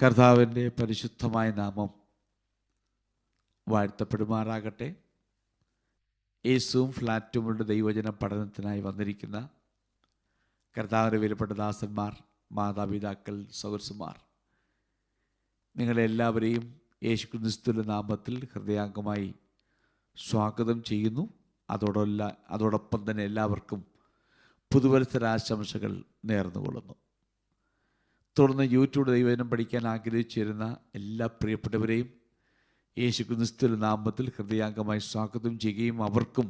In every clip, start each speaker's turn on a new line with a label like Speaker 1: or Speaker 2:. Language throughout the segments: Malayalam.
Speaker 1: കർത്താവിൻ്റെ പരിശുദ്ധമായ നാമം വാഴ്ത്തപ്പെടുമാറാകട്ടെ. യേസുവും ഫ്ലാറ്റുമുള്ള ദൈവജന പഠനത്തിനായി വന്നിരിക്കുന്ന കർത്താവിൻ്റെ വിലപ്പെട്ട ദാസന്മാർ, മാതാപിതാക്കൾ, സഹോദരന്മാർ, നിങ്ങളെല്ലാവരെയും യേശുക്രിസ്തുവിൻ്റെ നാമത്തിൽ ഹൃദയാംഗമായി സ്വാഗതം ചെയ്യുന്നു. അതോടൊപ്പം തന്നെ എല്ലാവർക്കും പുതുവത്സരാശംസകൾ നേർന്നുകൊള്ളുന്നു. തുടർന്ന് യൂട്യൂബ് ദൈവജനം പഠിക്കാൻ ആഗ്രഹിച്ചിരുന്ന എല്ലാ പ്രിയപ്പെട്ടവരെയും യേശുക്രിസ്തുവിന്റെ നാമത്തിൽ ഹൃദയാംഗമായി സ്വാഗതം ചെയ്യുകയും അവർക്കും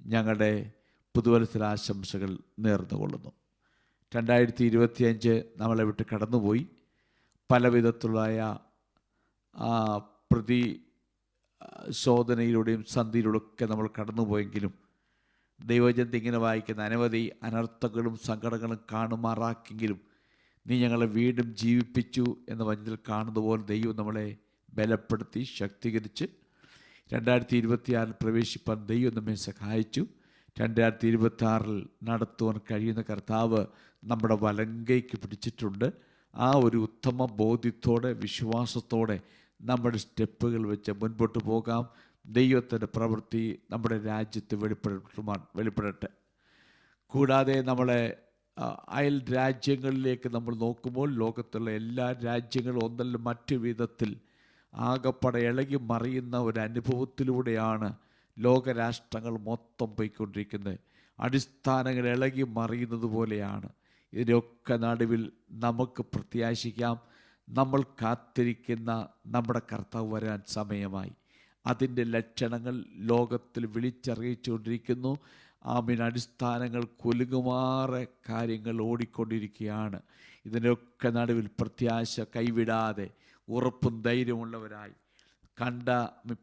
Speaker 1: ഞങ്ങളുടെ പുതുവത്സരാശംസകൾ നേർന്നുകൊള്ളുന്നു. 2025 നമ്മളെ വിട്ട് കടന്നുപോയി. പല വിധത്തിലുള്ള പ്രതിശോധനയിലൂടെയും സന്ധിയിലൂടെയൊക്കെ നമ്മൾ കടന്നുപോയെങ്കിലും ദൈവജനത്തെ ഇങ്ങനെ വായിക്കുന്ന അനവധി അനർത്ഥങ്ങളും സങ്കടങ്ങളും കാണുമാറാക്കെങ്കിലും നീ ഞങ്ങളെ വീണ്ടും ജീവിപ്പിച്ചു എന്ന വചനത്തിൽ കാണുന്നതുപോലെ ദൈവം നമ്മളെ ബലപ്പെടുത്തി ശക്തീകരിച്ച് 2026 പ്രവേശിപ്പാൻ ദൈവം നമ്മെ സഹായിച്ചു. 2026 നടത്തുവാൻ കഴിയുന്ന കർത്താവ് നമ്മുടെ വലങ്കയ്ക്ക് പിടിച്ചിട്ടുണ്ട്. ആ ഒരു ഉത്തമ ബോധ്യത്തോടെ വിശ്വാസത്തോടെ നമ്മുടെ സ്റ്റെപ്പുകൾ വെച്ച് മുൻപോട്ട് പോകാം. ദൈവത്തിൻ്റെ പ്രവൃത്തി നമ്മുടെ രാജ്യത്ത് വെളിപ്പെടട്ടെ. കൂടാതെ നമ്മളെ അയൽ രാജ്യങ്ങളിലേക്ക് നമ്മൾ നോക്കുമ്പോൾ ലോകത്തുള്ള എല്ലാ രാജ്യങ്ങളും ഒന്നല്ല മറ്റു വിധത്തിൽ ആകപ്പാടെ ഇളകി മറിയുന്ന ഒരു അനുഭവത്തിലൂടെയാണ് ലോകരാഷ്ട്രങ്ങൾ മൊത്തം പോയിക്കൊണ്ടിരിക്കുന്നത്. അടിസ്ഥാനങ്ങൾ ഇളകി മറിയുന്നത് പോലെയാണ്. ഇതിൻ്റെയൊക്കെ നടുവിൽ നമുക്ക് പ്രത്യാശിക്കാം, നമ്മൾ കാത്തിരിക്കുന്ന നമ്മുടെ കർത്താവ് വരാൻ സമയമായി. അതിൻ്റെ ലക്ഷണങ്ങൾ ലോകത്തിൽ വിളിച്ചറിയിച്ചുകൊണ്ടിരിക്കുന്നു. അടിസ്ഥാനങ്ങൾ കുലുങ്ങുമാറെ കാര്യങ്ങൾ ഓടിക്കൊണ്ടിരിക്കുകയാണ്. ഇതിനൊക്കെ നടുവിൽ പ്രത്യാശ കൈവിടാതെ ഉറപ്പും ധൈര്യമുള്ളവരായി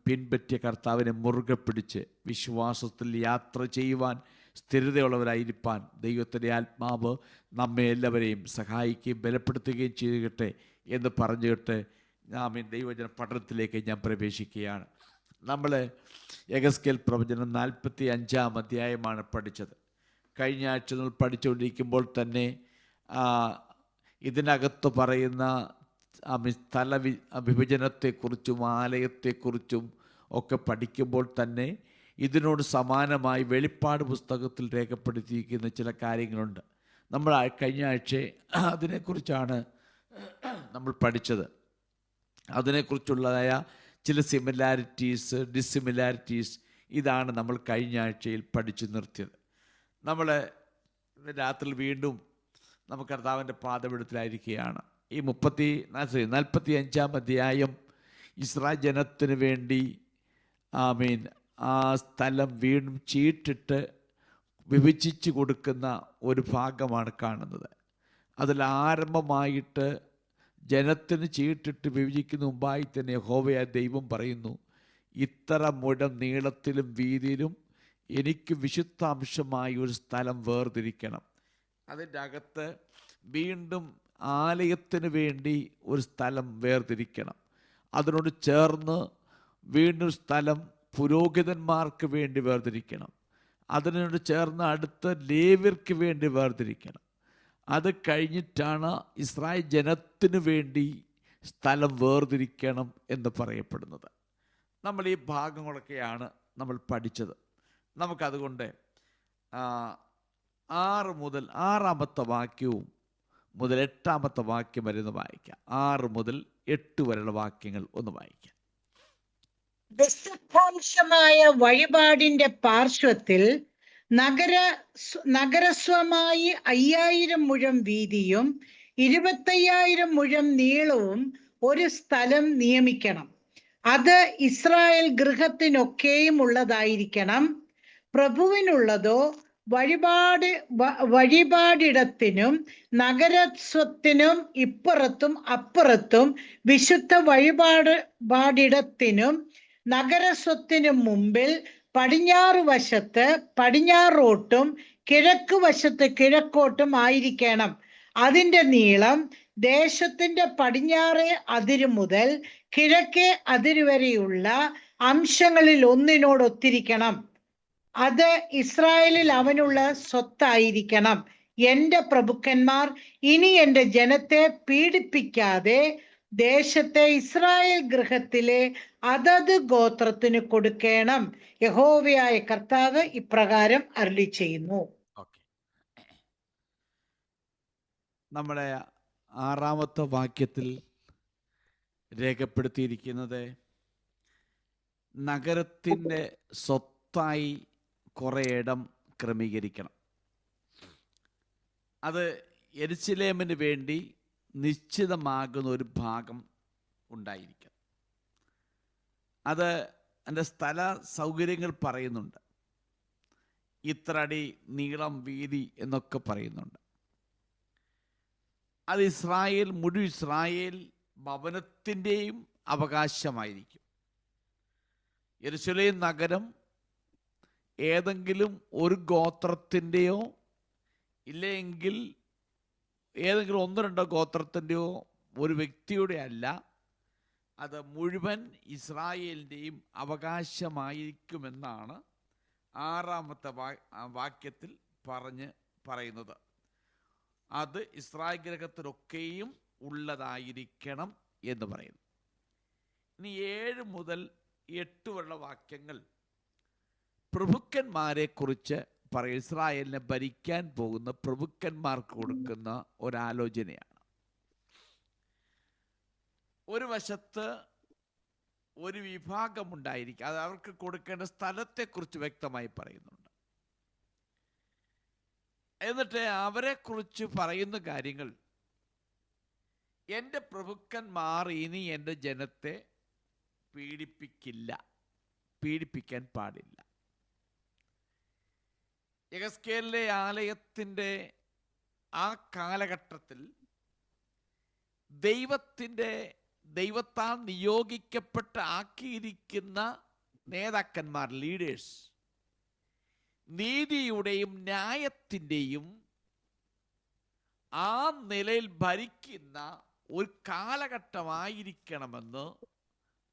Speaker 1: പിൻപറ്റിയ കർത്താവിനെ മുറുകെ പിടിച്ച് വിശ്വാസത്തിൽ യാത്ര ചെയ്യുവാൻ സ്ഥിരതയുള്ളവരായിരിക്കാൻ ദൈവത്തിൻ്റെ ആത്മാവ് നമ്മെ എല്ലാവരെയും സഹായിക്കുകയും ബലപ്പെടുത്തുകയും ചെയ്യട്ടെ എന്ന് പറഞ്ഞിട്ട് ദൈവജന പഠനത്തിലേക്ക് ഞാൻ പ്രവേശിക്കുകയാണ്. നമ്മൾ യെഹെസ്കേൽ പ്രവചനം 45-ാം അധ്യായമാണ് പഠിച്ചത്. കഴിഞ്ഞ ആഴ്ച നമ്മൾ പഠിച്ചുകൊണ്ടിരിക്കുമ്പോൾ തന്നെ ഇതിനകത്ത് പറയുന്ന സ്ഥല വിഭജനത്തെക്കുറിച്ചും ആലയത്തെക്കുറിച്ചും ഒക്കെ പഠിക്കുമ്പോൾ തന്നെ ഇതിനോട് സമാനമായി വെളിപ്പാട് പുസ്തകത്തിൽ രേഖപ്പെടുത്തിയിരിക്കുന്ന ചില കാര്യങ്ങളുണ്ട്. നമ്മൾ കഴിഞ്ഞ ആഴ്ച അതിനെക്കുറിച്ചാണ് നമ്മൾ പഠിച്ചത്. അതിനെക്കുറിച്ചുള്ളതായ ചില സിമിലാരിറ്റീസ്, ഡിസിമിലാരിറ്റീസ് ഇതാണ് നമ്മൾ കഴിഞ്ഞ ആഴ്ചയിൽ പഠിച്ചു നിർത്തിയത്. നമ്മൾ രാത്രി വീണ്ടും നമുക്ക് കർത്താവിൻ്റെ പാദപീഠത്തിലായിരിക്കുകയാണ്. ഈ 45-ാം അധ്യായം ഇസ്രായേൽ ജനത്തിന് വേണ്ടി ആ സ്ഥലം വീണ്ടും ചീട്ടിട്ട് വിഭജിച്ച് കൊടുക്കുന്ന ഒരു ഭാഗമാണ് കാണുന്നത്. അതിൽ ആരംഭമായിട്ട് ജനത്തിന് ചീട്ടിട്ട് വിഭജിക്കുന്ന മുമ്പായി തന്നെ യഹോവയായ ദൈവം പറയുന്നു, ഇത്ര മുഴം നീളത്തിലും വീതിയിലും എനിക്ക് വിശുദ്ധാംശമായി ഒരു സ്ഥലം വേർതിരിക്കണം. അതിൻ്റെ അകത്ത് വീണ്ടും ആലയത്തിന് വേണ്ടി ഒരു സ്ഥലം വേർതിരിക്കണം. അതിനോട് ചേർന്ന് വീണ്ടും സ്ഥലം പുരോഹിതന്മാർക്ക് വേണ്ടി വേർതിരിക്കണം. അതിനോട് ചേർന്ന് അടുത്ത് ലേവ്യർക്ക് വേണ്ടി വേർതിരിക്കണം. അത് കഴിഞ്ഞിട്ടാണ് ഇസ്രായേൽ ജനത്തിന് വേണ്ടി സ്ഥലം വേർതിരിക്കണം എന്ന് പറയപ്പെടുന്നത്. നമ്മൾ ഈ ഭാഗങ്ങളൊക്കെയാണ് നമ്മൾ പഠിച്ചത്. നമുക്കതുകൊണ്ട് 6 മുതൽ 6-ാമത്തെ വാക്യവും മുതൽ 8-ാമത്തെ വാക്യം വരെ ഒന്ന് വായിക്കാം. 6 മുതൽ 8 വരെയുള്ള വാക്യങ്ങൾ ഒന്ന് വായിക്കാം.
Speaker 2: വിശുദ്ധാംശമായ വഴിപാടിന്റെ പാർശ്വത്തിൽ നഗരസ്വമായി 5000 മുഴം വീതിയും 25000 മുഴം നീളവും ഒരു സ്ഥലം നിയമിക്കണം. അത് ഇസ്രായേൽ ഗൃഹത്തിനൊക്കെയും ഉള്ളതായിരിക്കണം. പ്രഭുവിനുള്ളതോ വഴിപാടിടത്തിനും നഗരസ്വത്തിനും ഇപ്പുറത്തും അപ്പുറത്തും വിശുദ്ധ വഴിപാടിടത്തിനും നഗരസ്വത്തിനും മുമ്പിൽ പടിഞ്ഞാറ് വശത്ത് പടിഞ്ഞാറോട്ടും കിഴക്ക് വശത്ത് കിഴക്കോട്ടും ആയിരിക്കണം. അതിൻ്റെ നീളം ദേശത്തിന്റെ പടിഞ്ഞാറേ അതിരു മുതൽ കിഴക്കേ അതിരു വരെയുള്ള അംശങ്ങളിൽ ഒന്നിനോടൊത്തിരിക്കണം. അത് ഇസ്രായേലിൽ അവനുള്ള സ്വത്തായിരിക്കണം. എന്റെ പ്രഭുക്കന്മാർ ഇനി എന്റെ ജനത്തെ പീഡിപ്പിക്കാതെ ദേശത്തെ ഇസ്രായേൽ ഗൃഹത്തിലെ അതത് ഗോത്രത്തിന് കൊടുക്കണം. യഹോവയായ കർത്താവ് ഇപ്രകാരം അരുളി ചെയ്യുന്നു.
Speaker 1: ഓക്കെ, നമ്മുടെ 6-ാമത്തെ വാക്യത്തിൽ രേഖപ്പെടുത്തിയിരിക്കുന്നത് നഗരത്തിൻ്റെ സ്വത്തായി കുറേ ഇടം ക്രമീകരിക്കണം. അത് യെരുശലേമിന് വേണ്ടി നിശ്ചിതമാകുന്ന ഒരു ഭാഗം ഉണ്ടായിരിക്കണം. അത് അതിൻ്റെ സ്ഥല സൗകര്യങ്ങൾ പറയുന്നുണ്ട്. ഇത്ര അടി നീളം, വീതി എന്നൊക്കെ പറയുന്നുണ്ട്. അത് മുഴുവൻ ഇസ്രായേൽ ഭവനത്തിൻ്റെയും അവകാശമായിരിക്കും. യെരുശലേം നഗരം ഏതെങ്കിലും ഒരു ഗോത്രത്തിൻ്റെയോ ഇല്ലെങ്കിൽ ഏതെങ്കിലും 1-2 ഗോത്രത്തിൻ്റെയോ ഒരു വ്യക്തിയുടെ അല്ല, അത് മുഴുവൻ ഇസ്രായേലിൻ്റെയും അവകാശമായിരിക്കുമെന്നാണ് 6-ാമത്തെ വാക്യത്തിൽ പറയുന്നത്. അത് ഇസ്രായേൽ ഗൃഹത്തിലൊക്കെയും ഉള്ളതായിരിക്കണം എന്ന് പറയുന്നു. ഇനി 7 മുതൽ 8 വരെയുള്ള വാക്യങ്ങൾ പ്രഭുക്കന്മാരെ കുറിച്ച് പറയും. ഇസ്രായേലിനെ ഭരിക്കാൻ പോകുന്ന പ്രഭുക്കന്മാർക്ക് കൊടുക്കുന്ന ഒരാലോചനയാണ്. ഒരു വശത്ത് ഒരു വിഭാഗമുണ്ടായിരിക്കും. അത് അവർക്ക് കൊടുക്കേണ്ട സ്ഥലത്തെക്കുറിച്ച് വ്യക്തമായി പറയുന്നുണ്ട്. എന്നിട്ട് അവരെക്കുറിച്ച് പറയുന്ന കാര്യങ്ങൾ, എൻ്റെ പ്രഭുക്കന്മാർ ഇനി എൻ്റെ ജനത്തെ പീഡിപ്പിക്കാൻ പാടില്ല. യെഹെസ്കേലിലെ ആലയത്തിൻ്റെ ആ കാലഘട്ടത്തിൽ ദൈവത്താൽ നിയോഗിക്കപ്പെട്ട് ആക്കിയിരിക്കുന്ന നേതാക്കന്മാർ, ലീഡേഴ്സ്, നീതിയുടെയും ന്യായത്തിൻ്റെയും ആ നിലയിൽ ഭരിക്കുന്ന ഒരു കാലഘട്ടമായിരിക്കണമെന്ന്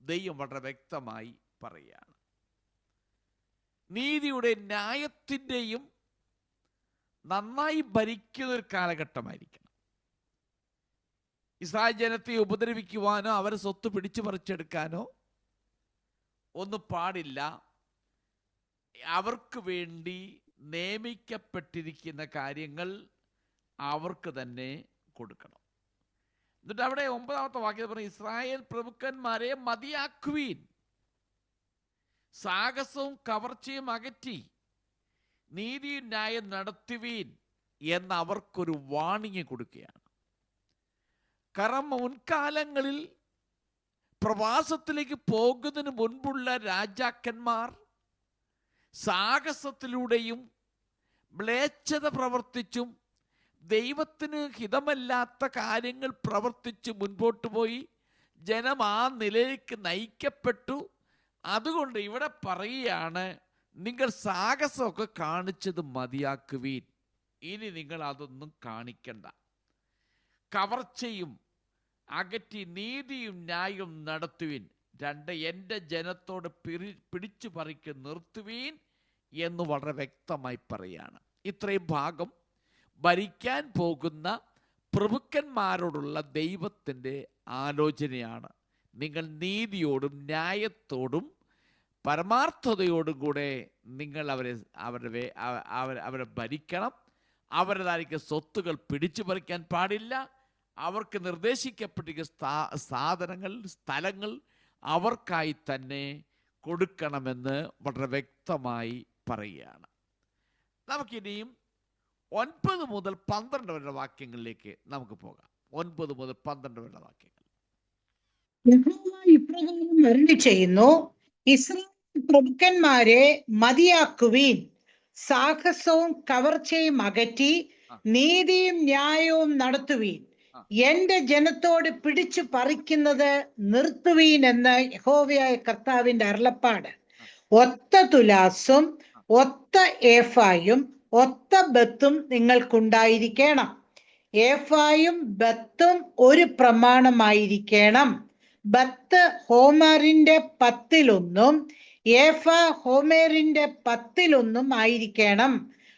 Speaker 1: ദൈവം വളരെ വ്യക്തമായി പറയുകയാണ്. നീതിയുടെ ന്യായത്തിൻ്റെയും നന്നായി ഭരിക്കുന്ന ഒരു കാലഘട്ടമായിരിക്കണം. ഇസ്രായേൽ ജനത്തെ ഉപദ്രവിക്കുവാനോ അവരെ സ്വത്ത് പിടിച്ചു പറിച്ചെടുക്കാനോ ഒന്നും പാടില്ല. അവർക്ക് വേണ്ടി നിയമിക്കപ്പെട്ടിരിക്കുന്ന കാര്യങ്ങൾ അവർക്ക് തന്നെ കൊടുക്കണം. എന്നിട്ട് അവിടെ 9-ാമത്തെ വാക്യത്തിൽ പറഞ്ഞ ഇസ്രായേൽ പ്രഭുക്കന്മാരെ മതിയാക്കുവീൻ, സാഹസവും കവർച്ചയും അകറ്റി നീതിയും ന്യായം നടത്തുവീൻ എന്ന് അവർക്കൊരു വാണിംഗ് കൊടുക്കുകയാണ്. കാരണം മുൻകാലങ്ങളിൽ പ്രവാസത്തിലേക്ക് പോകുന്നതിന് മുൻപുള്ള രാജാക്കന്മാർ സാഹസത്തിലൂടെയും മ്ലേച്ഛത പ്രവർത്തിച്ചും ദൈവത്തിന് ഹിതമല്ലാത്ത കാര്യങ്ങൾ പ്രവർത്തിച്ച് മുൻപോട്ട് പോയി ജനം ആ നിലയിലേക്ക് നയിക്കപ്പെട്ടു. അതുകൊണ്ട് ഇവിടെ പറയുകയാണ്, നിങ്ങൾ സാഹസമൊക്കെ കാണിച്ചത് മതിയാക്കുവീൻ, ഇനി നിങ്ങൾ അതൊന്നും കാണിക്കണ്ട. കവർച്ചയും അകറ്റി നീതിയും ന്യായവും നടത്തുവീൻ. 2, എൻ്റെ ജനത്തോട് പിടിച്ചു പറിക്ക് നിർത്തുവീൻ എന്ന് വളരെ വ്യക്തമായി പറയുകയാണ്. ഇത്രയും ഭാഗം ഭരിക്കാൻ പോകുന്ന പ്രഭുക്കന്മാരോടുള്ള ദൈവത്തിൻ്റെ ആലോചനയാണ്. നിങ്ങൾ നീതിയോടും ന്യായത്തോടും പരമാർത്ഥതയോടും കൂടെ നിങ്ങൾ അവരെ ഭരിക്കണം. അവരുടേതായിരിക്കും സ്വത്തുകൾ പിടിച്ചു പറിക്കാൻ പാടില്ല. അവർക്ക് നിർദ്ദേശിക്കപ്പെട്ടിരിക്കുന്ന സാധനങ്ങൾ, സ്ഥലങ്ങൾ അവർക്കായി തന്നെ കൊടുക്കണമെന്ന് വളരെ വ്യക്തമായി പറയുകയാണ്. നമുക്കിനിയും 9 മുതൽ 12 വരെ വാക്യങ്ങളിലേക്ക് നമുക്ക് പോകാം. 9 മുതൽ 12 വരെ വാക്യങ്ങൾ.
Speaker 2: യഹോവ ഇപ്രകാരം അരുളി ചെയ്യുന്നു, ഇസ്രായേൽ പ്രഭുക്കന്മാരെ മതിയാക്കുവീൻ, സാഹസവും കവർച്ചയും അകറ്റി നീതിയും ന്യായവും നടത്തുവീൻ, എന്റെ ജനത്തോട് പിടിച്ചു പറിക്കുന്നത് നിർത്തുവീൻ എന്ന് യഹോവയായ കർത്താവിന്റെ അരുളപ്പാട്. ഒത്ത തുലാസും ഒത്ത ഏഫായും ഒത്ത ബത്തും നിങ്ങൾക്കുണ്ടായിരിക്കണം. ഏഫായും ബത്തും ഒരു പ്രമാണമായിരിക്കണം. ബത്ത് ഹോമറിന്റെ 10-1 ഏഫ ഹോമേറിന്റെ 10-1 ആയിരിക്കണം.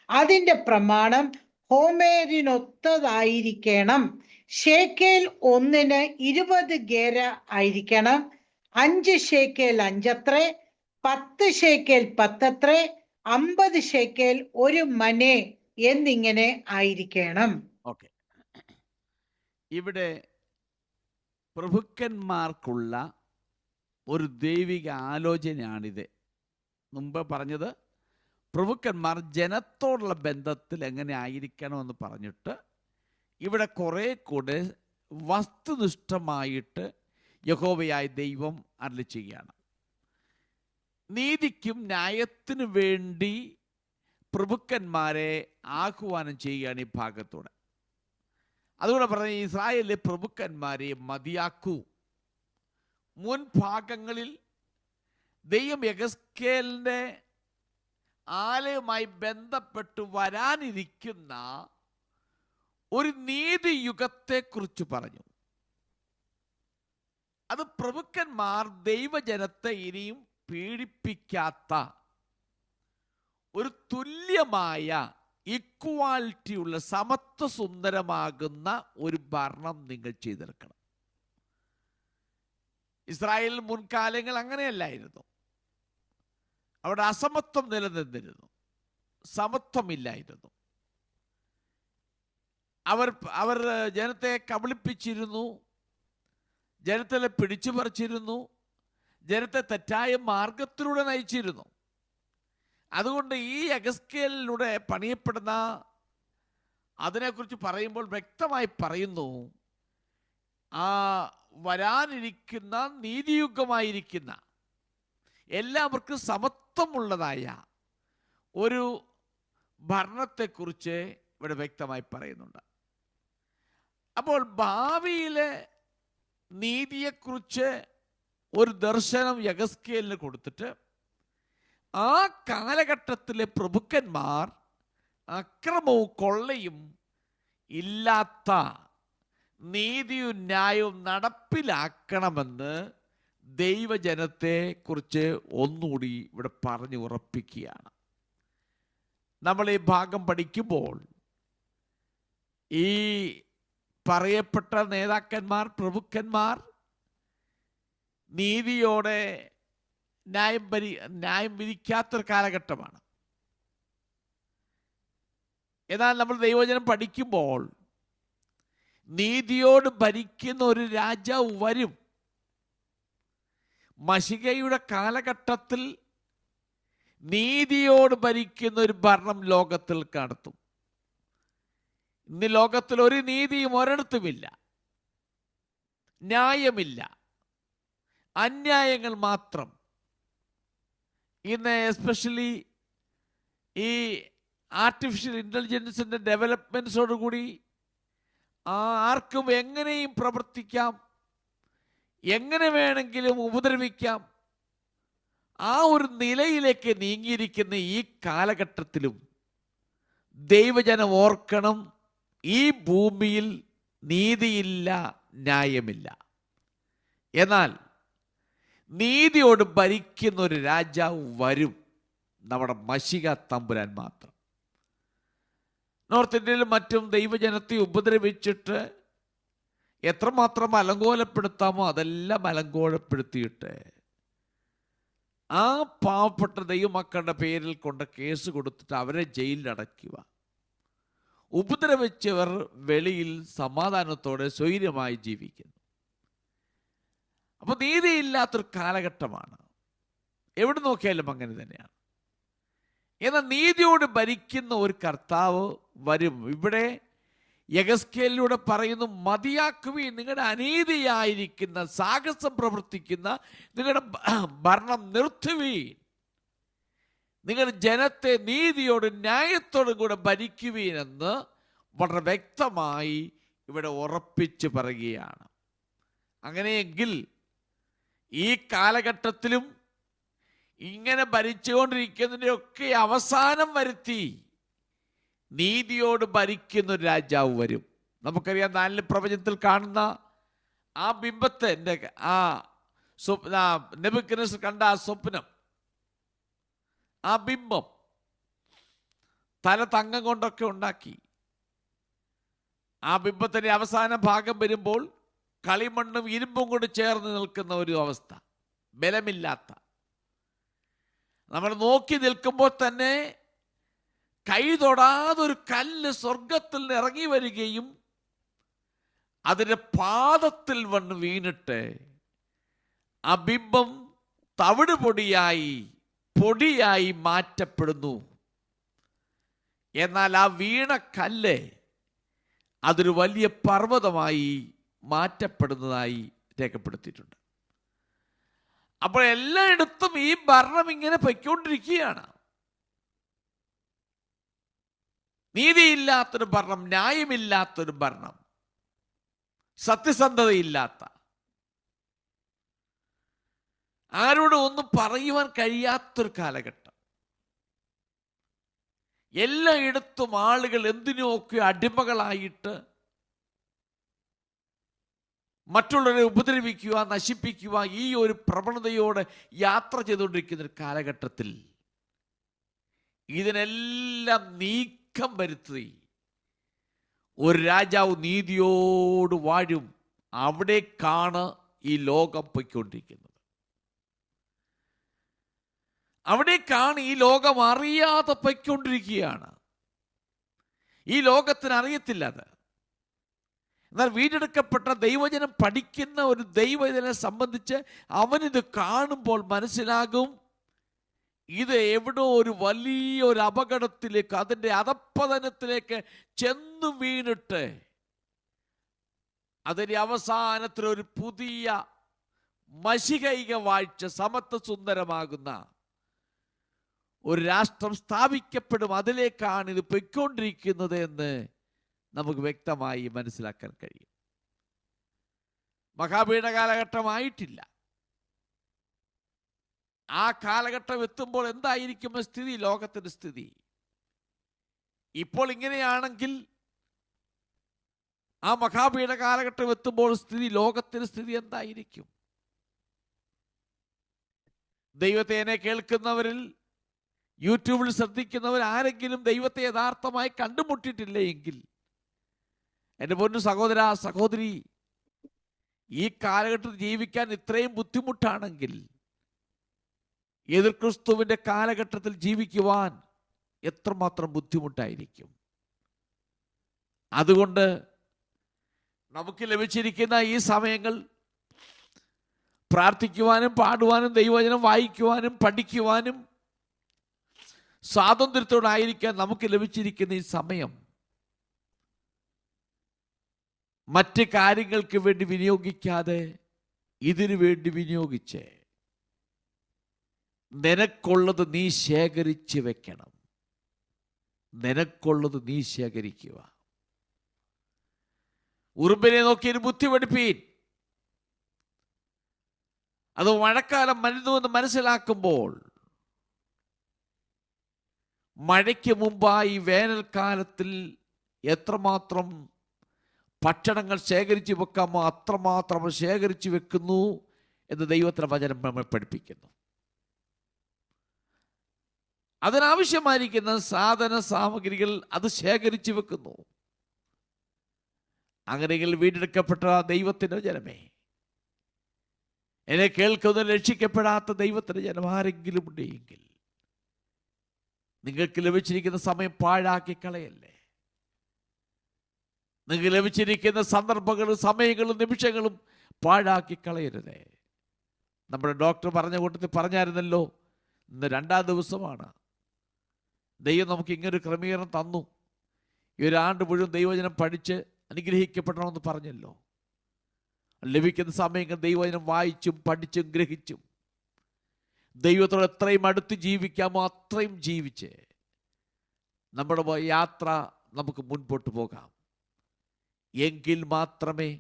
Speaker 2: അതിന്റെ പ്രമാണം ഹോമേറിനൊത്തതായിരിക്കണം. ഷേക്കേൽ ഒന്നിന് 20 ഗേര ആയിരിക്കണം. 5 ഷേക്കേൽ 5 10 ഷേക്കേൽ 10 50 ഷേക്കേൽ 1 മനെ എന്നിങ്ങനെ ആയിരിക്കണം.
Speaker 1: ഓക്കെ, ഇവിടെ പ്രഭുക്കന്മാർക്കുള്ള ഒരു ദൈവിക ആലോചനയാണിത്. മുമ്പ് പറഞ്ഞത് പ്രഭുക്കന്മാർ ജനത്തോടുള്ള ബന്ധത്തിൽ എങ്ങനെ ആയിരിക്കണമെന്ന് പറഞ്ഞിട്ട് ഇവിടെ കുറേ കൂടെ വസ്തുനിഷ്ഠമായിട്ട് യഹോവയായ ദൈവം അരുളി ചെയ്യുകയാണ്. നീതിക്കും ന്യായത്തിനു വേണ്ടി പ്രഭുക്കന്മാരെ ആഹ്വാനം ചെയ്യുകയാണ് ഈ ഭാഗത്തൂടെ. അതുകൊണ്ട് പറഞ്ഞ ഇസ്രായേലിലെ പ്രഭുക്കന്മാരെ മതിയാക്കൂ. മുൻ ഭാഗങ്ങളിൽ ദൈവം യെഹെസ്കേലിന്റെ ആലയവുമായി ബന്ധപ്പെട്ട് വരാനിരിക്കുന്ന ഒരു നീതിയുഗത്തെക്കുറിച്ച് പറഞ്ഞു. അത് പ്രഭുക്കന്മാർ ദൈവജനത്തെ ഇനിയും പീഡിപ്പിക്കാത്ത ഒരു തുല്യമായ ഇക്വാലിറ്റിയുള്ള സമത്വ സുന്ദരമാകുന്ന ഒരു ഭരണം നിങ്ങൾ ചെയ്തെടുക്കണം. ഇസ്രായേൽ മുൻകാലങ്ങൾ അങ്ങനെയല്ലായിരുന്നു. അവിടെ അസമത്വം നിലനിന്നിരുന്നു, സമത്വമില്ലായിരുന്നു. അവർ ജനത്തെ കബളിപ്പിച്ചിരുന്നു, ജനത്തെ പിടിച്ചു പറിച്ചിരുന്നു, ജനത്തെ തെറ്റായ മാർഗത്തിലൂടെ നയിച്ചിരുന്നു. അതുകൊണ്ട് ഈ യെഹെസ്കേലിലൂടെ പണിയപ്പെടുന്ന അതിനെക്കുറിച്ച് പറയുമ്പോൾ വ്യക്തമായി പറയുന്നു, ആ വരാനിരിക്കുന്ന നീതിയുഗമായിരിക്കുന്ന എല്ലാവർക്കും സമത്വമുള്ളതായ ഒരു ഭരണത്തെക്കുറിച്ച് ഇവിടെ വ്യക്തമായി പറയുന്നുണ്ട്. അപ്പോൾ ഭാവിയിലെ നീതിയെക്കുറിച്ച് ഒരു ദർശനം യെഹെസ്കേലിന് കൊടുത്തിട്ട് ആ കാലഘട്ടത്തിലെ പ്രഭുക്കന്മാർ അക്രമവും കൊള്ളയും ഇല്ലാത്ത നീതിയും ന്യായവും നടപ്പിലാക്കണമെന്ന് ദൈവജനത്തെ കുറിച്ച് ഒന്നുകൂടി ഇവിടെ പറഞ്ഞു ഉറപ്പിക്കുകയാണ്. നമ്മൾ ഈ ഭാഗം പഠിക്കുമ്പോൾ ഈ പറയപ്പെട്ട നേതാക്കന്മാർ, പ്രഭുക്കന്മാർ നീതിയോടെ ന്യായം വിധിക്കാത്തൊരു കാലഘട്ടമാണ്. എന്നാൽ നമ്മൾ ദൈവജനം പഠിക്കുമ്പോൾ നീതിയോട് ഭരിക്കുന്ന ഒരു രാജാവ് വരും. മശികയുടെ കാലഘട്ടത്തിൽ നീതിയോട് ഭരിക്കുന്ന ഒരു ഭരണം ലോകത്തിൽ നടത്തും. ഇന്ന് ലോകത്തിൽ ഒരു നീതിയും ഒരിടത്തുമില്ല, ന്യായമില്ല, അന്യായങ്ങൾ മാത്രം. ഇന്ന് എസ്പെഷ്യലി ഈ ആർട്ടിഫിഷ്യൽ ഇൻ്റലിജൻസിൻ്റെ ഡെവലപ്മെൻറ്റ്സോടുകൂടി ആർക്കും എങ്ങനെയും പ്രവർത്തിക്കാം, എങ്ങനെ വേണമെങ്കിലും ഉപദ്രവിക്കാം. ആ ഒരു നിലയിലേക്ക് നീങ്ങിയിരിക്കുന്ന ഈ കാലഘട്ടത്തിലും ദൈവജനം ഓർക്കണം, ഈ ഭൂമിയിൽ നീതിയില്ല, ന്യായമില്ല. എന്നാൽ നീതിയോട് ഭരിക്കുന്ന ഒരു രാജാവ് വരും, നമ്മുടെ മശിക തമ്പുരാൻ മാത്രം. നോർത്ത് ഇന്ത്യയിലും മറ്റും ദൈവജനത്തെ ഉപദ്രവിച്ചിട്ട് എത്രമാത്രം അലങ്കോലപ്പെടുത്താമോ അതെല്ലാം അലങ്കോലപ്പെടുത്തിയിട്ട് ആ പാവപ്പെട്ട ദൈവമക്കളുടെ പേരിൽ കൊണ്ട് കേസ് കൊടുത്തിട്ട് അവരെ ജയിലിലടയ്ക്കുക. ഉപദ്രവിച്ചവർ വെളിയിൽ സമാധാനത്തോടെ സ്വൈര്യമായി ജീവിക്കുന്നു. അപ്പോൾ നീതിയില്ലാത്തൊരു കാലഘട്ടമാണ്. എവിടെ നോക്കിയാലും അങ്ങനെ തന്നെയാണ്. എന്നാൽ നീതിയോട് ഭരിക്കുന്ന ഒരു കർത്താവ് വരും. ഇവിടെ യെഹെസ്കേലിലൂടെ പറയുന്നു, മതിയാക്കുവീൻ, നിങ്ങളുടെ അനീതിയായിരിക്കുന്ന സാഹസം പ്രവർത്തിക്കുന്ന നിങ്ങളുടെ ഭരണം നിർത്തുവീൻ, നിങ്ങളുടെ ജനത്തെ നീതിയോടും ന്യായത്തോടും കൂടെ ഭരിക്കുവീൻ എന്ന് വളരെ വ്യക്തമായി ഇവിടെ ഉറപ്പിച്ച് പറയുകയാണ്. അങ്ങനെയെങ്കിൽ ഈ കാലഘട്ടത്തിലും ഇങ്ങനെ ഭരിച്ചുകൊണ്ടിരിക്കുന്നതിൻ്റെയൊക്കെ അവസാനം വരുത്തി നീതിയോട് ഭരിക്കുന്ന ഒരു രാജാവ് വരും. നമുക്കറിയാം, 4 പ്രവചനത്തിൽ കാണുന്ന ആ ബിംബത്തെ, നെബൂഖദ്നേസർ കണ്ട ആ സ്വപ്നം, ആ ബിംബം തല തങ്കം കൊണ്ടൊക്കെ ഉണ്ടാക്കി. ആ ബിംബത്തിൻ്റെ അവസാന ഭാഗം വരുമ്പോൾ കളിമണ്ണും ഇരുമ്പും കൊണ്ട് ചേർന്ന് നിൽക്കുന്ന ഒരു അവസ്ഥ, ബലമില്ലാത്ത. നമ്മൾ നോക്കി നിൽക്കുമ്പോൾ തന്നെ കൈ തൊടാതൊരു കല്ല് സ്വർഗത്തിൽ നിന്ന് ഇറങ്ങി വരികയും അതിൻ്റെ പാദത്തിൽ വന്ന് വീണിട്ട് ആ ബിംബം തവിട് പൊടിയായി മാറ്റപ്പെടുന്നു. എന്നാൽ ആ വീണ കല്ല് അതൊരു വലിയ പർവ്വതമായി മാറ്റപ്പെടുന്നതായി രേഖപ്പെടുത്തിയിട്ടുണ്ട്. അപ്പോൾ എല്ലായിടത്തും ഈ ഭരണം ഇങ്ങനെ പൊയ്ക്കൊണ്ടിരിക്കുകയാണ്. നീതിയില്ലാത്തൊരു ഭരണം, ന്യായമില്ലാത്തൊരു ഭരണം, സത്യസന്ധതയില്ലാത്ത, ആരോടും ഒന്നും പറയുവാൻ കഴിയാത്തൊരു കാലഘട്ടം. എല്ലായിടത്തും ആളുകൾ എന്തിനുമൊക്കെ അടിമകളായിട്ട് മറ്റുള്ളവരെ ഉപദ്രവിക്കുക, നശിപ്പിക്കുക, ഈ ഒരു പ്രവണതയോടെ യാത്ര ചെയ്തുകൊണ്ടിരിക്കുന്ന ഒരു കാലഘട്ടത്തിൽ ഇതിനെല്ലാം നീക്കം വരുത്തി ഒരു രാജാവ് നീതിയോട് വാഴും. അവിടേക്കാണ് ഈ ലോകം പൊയ്ക്കൊണ്ടിരിക്കുന്നത്. അവിടേക്കാണ് ഈ ലോകം അറിയാതെ പൊയ്ക്കൊണ്ടിരിക്കുകയാണ്. ഈ ലോകത്തിന് അറിയത്തില്ല അത്. എന്നാൽ വീണ്ടെടുക്കപ്പെട്ട ദൈവജനം പഠിക്കുന്ന ഒരു ദൈവജനെ സംബന്ധിച്ച് അവനിത് കാണുമ്പോൾ മനസ്സിലാകും, ഇത് എവിടോ ഒരു വലിയൊരു അപകടത്തിലേക്ക്, അതിൻ്റെ അധപ്പതനത്തിലേക്ക് ചെന്നു വീണിട്ട് അതിൻ്റെ അവസാനത്തിൽ ഒരു പുതിയ മഷികൈക വാഴ്ച, സമത്വ സുന്ദരമാകുന്ന ഒരു രാഷ്ട്രം സ്ഥാപിക്കപ്പെടും. അതിലേക്കാണ് ഇത് പൊയ്ക്കൊണ്ടിരിക്കുന്നത് എന്ന് നമുക്ക് വ്യക്തമായി മനസ്സിലാക്കാൻ കഴിയും. മഹാപീഠ കാലഘട്ടമായിട്ടില്ല. ആ കാലഘട്ടം എത്തുമ്പോൾ എന്തായിരിക്കും സ്ഥിതി, ലോകത്തിൻ്റെ സ്ഥിതി? ഇപ്പോൾ ഇങ്ങനെയാണെങ്കിൽ ആ മഹാപീഠ കാലഘട്ടം എത്തുമ്പോൾ ലോകത്തിൻ്റെ സ്ഥിതി എന്തായിരിക്കും? ദൈവത്തെ എന്നെ കേൾക്കുന്നവരിൽ, യൂട്യൂബിൽ ശ്രദ്ധിക്കുന്നവർ ആരെങ്കിലും ദൈവത്തെ യഥാർത്ഥമായി കണ്ടുമുട്ടിയിട്ടില്ല എങ്കിൽ, എൻ്റെ പൊന്നു സഹോദര സഹോദരി, ഈ കാലഘട്ടത്തിൽ ജീവിക്കാൻ ഇത്രയും ബുദ്ധിമുട്ടാണെങ്കിൽ എതിർ ക്രിസ്തുവിൻ്റെ കാലഘട്ടത്തിൽ ജീവിക്കുവാൻ എത്രമാത്രം ബുദ്ധിമുട്ടായിരിക്കും. അതുകൊണ്ട് നമുക്ക് ലഭിച്ചിരിക്കുന്ന ഈ സമയങ്ങൾ പ്രാർത്ഥിക്കുവാനും പാടുവാനും ദൈവവചനം വായിക്കുവാനും പഠിക്കുവാനും സ്വാതന്ത്ര്യത്തോടായിരിക്കാൻ നമുക്ക് ലഭിച്ചിരിക്കുന്ന ഈ സമയം മറ്റ് കാര്യങ്ങൾക്ക് വേണ്ടി വിനിയോഗിക്കാതെ ഇതിനു വേണ്ടി വിനിയോഗിച്ച് നിനക്കുള്ളത് നീ ശേഖരിച്ച് വെക്കണം. നിനക്കുള്ളത് നീ ശേഖരിക്കുക. ഉറുമ്പിനെ നോക്കിയൊരു ബുദ്ധി പഠിപ്പീൻ. അത് മഴക്കാലം വരുന്നുവെന്ന് മനസ്സിലാക്കുമ്പോൾ മഴയ്ക്ക് മുമ്പായി വേനൽക്കാലത്തിൽ എത്രമാത്രം ഭക്ഷണങ്ങൾ ശേഖരിച്ച് വെക്കാമോ അത്രമാത്രം ശേഖരിച്ച് വെക്കുന്നു എന്ന് ദൈവത്തിൻ്റെ വചനം നമ്മെ പഠിപ്പിക്കുന്നു. അതിനാവശ്യമായിരിക്കുന്ന സാധന സാമഗ്രികൾ അത് ശേഖരിച്ച് വെക്കുന്നു. അങ്ങനെയെങ്കിൽ വീണ്ടെടുക്കപ്പെട്ട ദൈവത്തിൻ്റെ ജനമേ, എന്നെ കേൾക്കുന്ന രക്ഷിക്കപ്പെടാത്ത ദൈവത്തിൻ്റെ ജനം ആരെങ്കിലും ഉണ്ടെങ്കിൽ നിങ്ങൾക്ക് ലഭിച്ചിരിക്കുന്ന സമയം പാഴാക്കി കളയല്ലേ. നിങ്ങൾക്ക് ലഭിച്ചിരിക്കുന്ന സന്ദർഭങ്ങളും സമയങ്ങളും നിമിഷങ്ങളും പാഴാക്കി കളയരുതേ. നമ്മുടെ ഡോക്ടർ പറഞ്ഞ കൂട്ടത്തിൽ പറഞ്ഞായിരുന്നല്ലോ, ഇന്ന് 2-ാം ദിവസമാണ്. ദൈവം നമുക്ക് ഇങ്ങനൊരു ക്രമീകരണം തന്നു. ഈ ഒരാണ്ട് മുഴുവൻ ദൈവവചനം പഠിച്ച് അനുഗ്രഹിക്കപ്പെടണമെന്ന് പറഞ്ഞല്ലോ. ലഭിക്കുന്ന സമയങ്ങൾ ദൈവവചനം വായിച്ചും പഠിച്ചും ഗ്രഹിച്ചും ദൈവത്തോട് എത്രയും അടുത്ത് ജീവിക്കാമോ അത്രയും ജീവിച്ച് നമ്മുടെ യാത്ര നമുക്ക് മുൻപോട്ട് പോകാം. എങ്കിൽ മാത്രമേ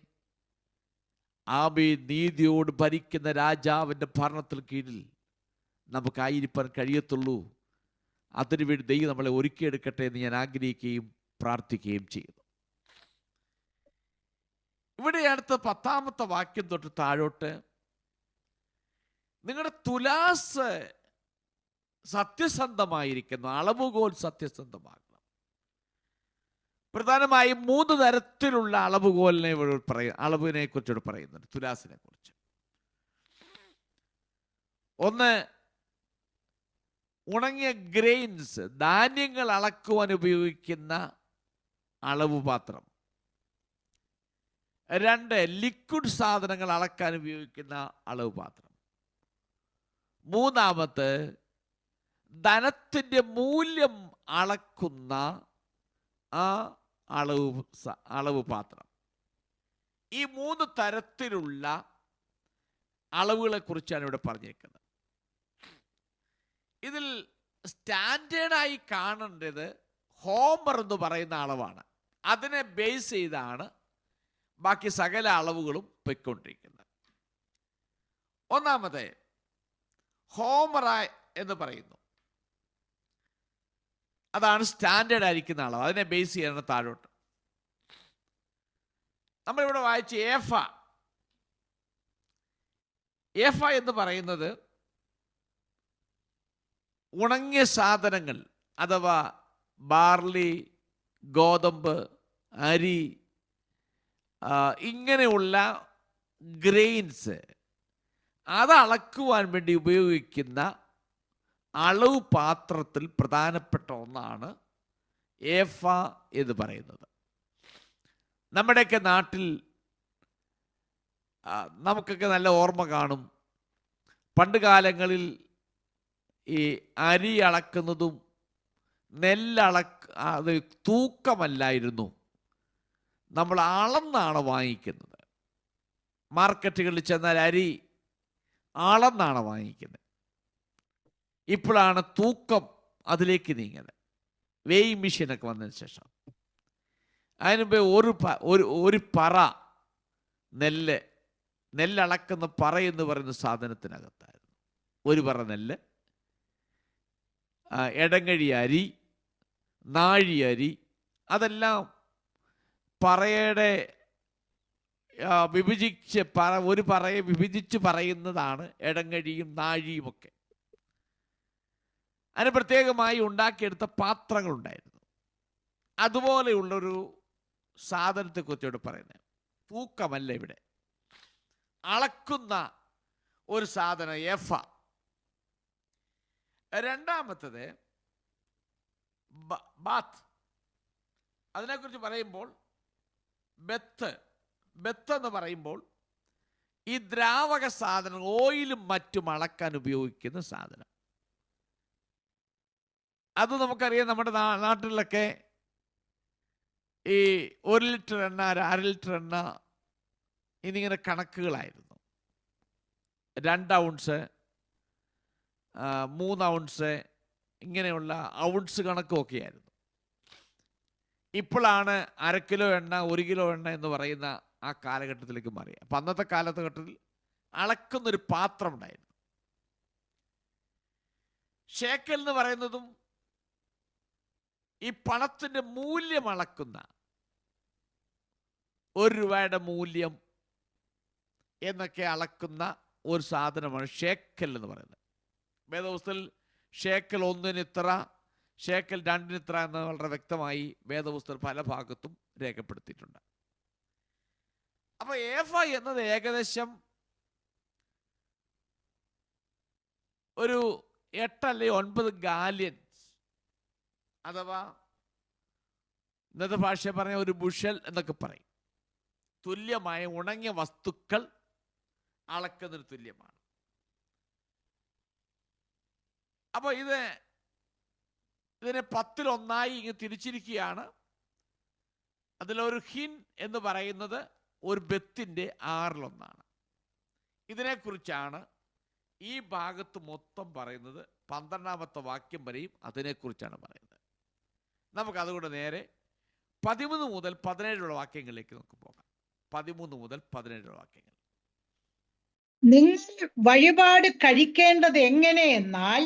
Speaker 1: നീതിയോട് ഭരിക്കുന്ന രാജാവിൻ്റെ ഭരണത്തിൽ കീഴിൽ നമുക്കായിരിക്കാൻ കഴിയത്തുള്ളൂ. അതിനുവേണ്ടി ദൈവം നമ്മളെ ഒരുക്കിയെടുക്കട്ടെ എന്ന് ഞാൻ ആഗ്രഹിക്കുകയും പ്രാർത്ഥിക്കുകയും ചെയ്യുന്നു. ഇവിടെ അടുത്ത 10-ാമത്തെ വാക്യം തൊട്ട് താഴോട്ട്, നിങ്ങളുടെ തുലാസ് സത്യസന്ധമായിരിക്കുന്നു, അളവുകോൽ സത്യസന്ധമാകണം. പ്രധാനമായും 3 തരത്തിലുള്ള അളവുകോലിനെ അളവിനെ കുറിച്ചോട് പറയുന്നുണ്ട്, തുലാസിനെ കുറിച്ച്. ഒന്ന്, ഉണങ്ങിയ ഗ്രെയിൻസ്, ധാന്യങ്ങൾ അളക്കുവാൻ ഉപയോഗിക്കുന്ന അളവ് പാത്രം. 2, ലിക്വിഡ് സാധനങ്ങൾ അളക്കാൻ ഉപയോഗിക്കുന്ന അളവ് പാത്രം. 3, ധനത്തിൻ്റെ മൂല്യം അളക്കുന്ന ആ അളവ് പാത്രം. ഈ 3 തരത്തിലുള്ള അളവുകളെ കുറിച്ചാണ് ഇവിടെ പറഞ്ഞിരിക്കുന്നത്. ഇതിൽ സ്റ്റാൻഡേർഡായി കാണേണ്ടത് ഹോമർ എന്ന് പറയുന്ന അളവാണ്. അതിനെ ബേസ് ചെയ്താണ് ബാക്കി സകല അളവുകളും പൊയ്ക്കൊണ്ടിരിക്കുന്നത്. ഒന്നാമത്തെ ഹോമർ എന്ന് പറയുന്നു, അതാണ് സ്റ്റാൻഡേർഡ് ആയിരിക്കുന്ന അളവ്. അതിനെ ബേസ് ചെയ്യണം താഴോട്ട്. നമ്മളിവിടെ വായിച്ച ഏഫ. ഏഫ എന്ന് പറയുന്നത് ഉണങ്ങിയ സാധനങ്ങൾ അഥവാ ബാർലി, ഗോതമ്പ്, അരി, ഇങ്ങനെയുള്ള ഗ്രെയിൻസ് അത് അളക്കുവാൻ വേണ്ടി ഉപയോഗിക്കുന്ന അളവ് പാത്രത്തിൽ പ്രധാനപ്പെട്ട ഒന്നാണ് ഏഫ എന്ന് പറയുന്നത്. നമ്മുടെയൊക്കെ നാട്ടിൽ നമുക്കൊക്കെ നല്ല ഓർമ്മ കാണും. പണ്ട് കാലങ്ങളിൽ ഈ അരി അളക്കുന്നതും അത് തൂക്കമല്ലായിരുന്നു, നമ്മൾ അളന്നാണ് വാങ്ങിക്കുന്നത്. മാർക്കറ്റുകളിൽ ചെന്നാൽ അരി അളന്നാണ് വാങ്ങിക്കുന്നത്. ഇപ്പോഴാണ് തൂക്കം അതിലേക്ക് നീങ്ങുന്നത്, വെയിങ് മെഷീനൊക്കെ വന്നതിന് ശേഷം. അതിനുമ്പേ ഒരു പറ നെല്ലളക്കുന്ന പറ എന്ന് പറയുന്ന സാധനത്തിനകത്തായിരുന്നു ഒരു പറ നെല്ല്, എടങ്ങഴി അരി, നാഴി അരി, അതെല്ലാം പറയുടെ ഒരു പറയെ വിഭജിച്ച് പറയുന്നതാണ് എടങ്ങഴിയും നാഴിയും ഒക്കെ. അതിന് പ്രത്യേകമായി ഉണ്ടാക്കിയെടുത്ത പാത്രങ്ങളുണ്ടായിരുന്നു. അതുപോലെയുള്ളൊരു സാധനത്തെക്കുറിച്ചോട് പറയുന്നത്. തൂക്കമല്ല ഇവിടെ, അളക്കുന്ന ഒരു സാധനം എഫ. രണ്ടാമത്തത് ബാത്ത്. അതിനെക്കുറിച്ച് പറയുമ്പോൾ ബെത്ത് എന്ന് പറയുമ്പോൾ ഈ ദ്രാവക സാധനം, ഓയിലും മറ്റും അളക്കാൻ ഉപയോഗിക്കുന്ന സാധനം. അത് നമുക്കറിയാം, നമ്മുടെ നാട്ടിലൊക്കെ ഈ 1 ലിറ്റർ എണ്ണ, 1/2 ലിറ്റർ എണ്ണ എന്നിങ്ങനെ കണക്കുകളായിരുന്നു. 2 ഔൺസ്, 3 ഔൺസ്, ഇങ്ങനെയുള്ള ഔൺസ് കണക്കുമൊക്കെ ആയിരുന്നു. ഇപ്പോഴാണ് 1/2 കിലോ എണ്ണ, 1 കിലോ എണ്ണ എന്ന് പറയുന്ന ആ കാലഘട്ടത്തിലേക്ക് മാറി. അപ്പം അന്നത്തെ കാലഘട്ടത്തിൽ അളക്കുന്നൊരു പാത്രം ഉണ്ടായിരുന്നു. ഷേക്കൽ എന്ന് പറയുന്നതും ഈ പണത്തിൻ്റെ മൂല്യം അളക്കുന്ന, 1 രൂപയുടെ മൂല്യം എന്നൊക്കെ അളക്കുന്ന ഒരു സാധനമാണ് ഷേക്കൽ എന്ന് പറയുന്നത്. വേദപുസ്തകത്തിൽ ഷേക്കൽ 1-ന് ഇത്ര, ഷേക്കൽ 2-ന് ഇത്ര എന്ന് വളരെ വ്യക്തമായി വേദപുസ്തകത്തിൽ പല ഭാഗത്തും രേഖപ്പെടുത്തിയിട്ടുണ്ട്. അപ്പൊ ഏഫ എന്നത് ഏകദേശം ഒരു 8 അല്ലെങ്കിൽ 9 ഗാലിയൻസ്, അഥവാ ഇന്നത്തെ ഭാഷ പറഞ്ഞ ഒരു ബുഷൽ എന്നൊക്കെ പറയും. തുല്യമായ ഉണങ്ങിയ വസ്തുക്കൾ അളക്കുന്നതിന് തുല്യമാണ്. അപ്പോൾ ഇതിനെ 10-1 ഇങ്ങ് തിരിച്ചിരിക്കുകയാണ്. അതിലൊരു ഹിൻ എന്ന് പറയുന്നത് ഒരു ബെത്തിൻ്റെ 6-1. ഇതിനെക്കുറിച്ചാണ് ഈ ഭാഗത്ത് മൊത്തം പറയുന്നത്. 12-ാമത്തെ വാക്യം വരെയും അതിനെക്കുറിച്ചാണ് പറയുന്നത്. നമുക്കതുകൊണ്ട് നേരെ 13 മുതൽ 17 വാക്യങ്ങളിലേക്ക് നമുക്ക് പോകാം. 13 മുതൽ 17 വാക്യങ്ങൾ.
Speaker 2: നിങ്ങൾ വഴിപാട് കഴിക്കേണ്ടത് എങ്ങനെയെന്നാൽ,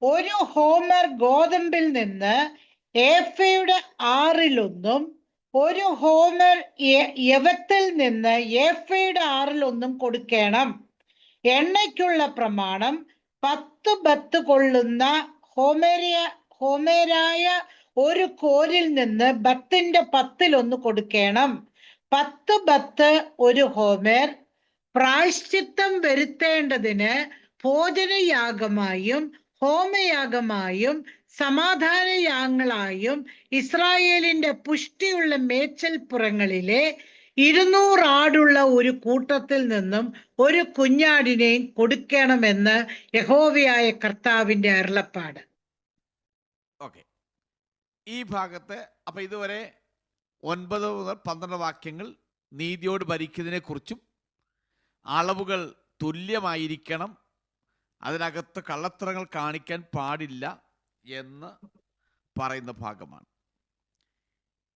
Speaker 2: 1 ഹോമർ ഗോതമ്പിൽ നിന്ന് ഏഫയുടെ 6-1, 1 ഹോമർ യവത്തിൽ നിന്ന് ഏഫയുടെ 6-1 കൊടുക്കണം. എണ്ണയ്ക്കുള്ള പ്രമാണം 10 ബത്ത് കൊള്ളുന്ന ഹോമേരായ ഒരു കോലിൽ നിന്ന് ബത്തിന്റെ 10 കൊടുക്കണം. 10 ബത്ത് ഒരു ഹോമർ. പ്രായശ്ചിത്തം വരുത്തേണ്ടതിന് ഭോജനയാഗമായും ഹോമയാഗമായും സമാധാനയാഗങ്ങളായും ഇസ്രായേലിന്റെ പുഷ്ടിയുള്ള മേച്ചൽപ്പുറങ്ങളിലെ 200 ആടുള്ള ഒരു കൂട്ടത്തിൽ നിന്നും ഒരു കുഞ്ഞാടിനെയും കൊടുക്കണമെന്ന് യഹോവയായ കർത്താവിന്റെ അരുളപ്പാട്.
Speaker 1: ഓക്കെ, ഈ ഭാഗത്ത് അപ്പൊ ഇതുവരെ 9 മുതൽ 12 വാക്യങ്ങൾ നീതിയോട് ഭരിക്കുന്നതിനെ കുറിച്ചും അളവുകൾ തുല്യമായിരിക്കണം, അതിനകത്ത് കള്ളത്തരങ്ങൾ കാണിക്കാൻ പാടില്ല എന്ന് പറയുന്ന ഭാഗമാണ്.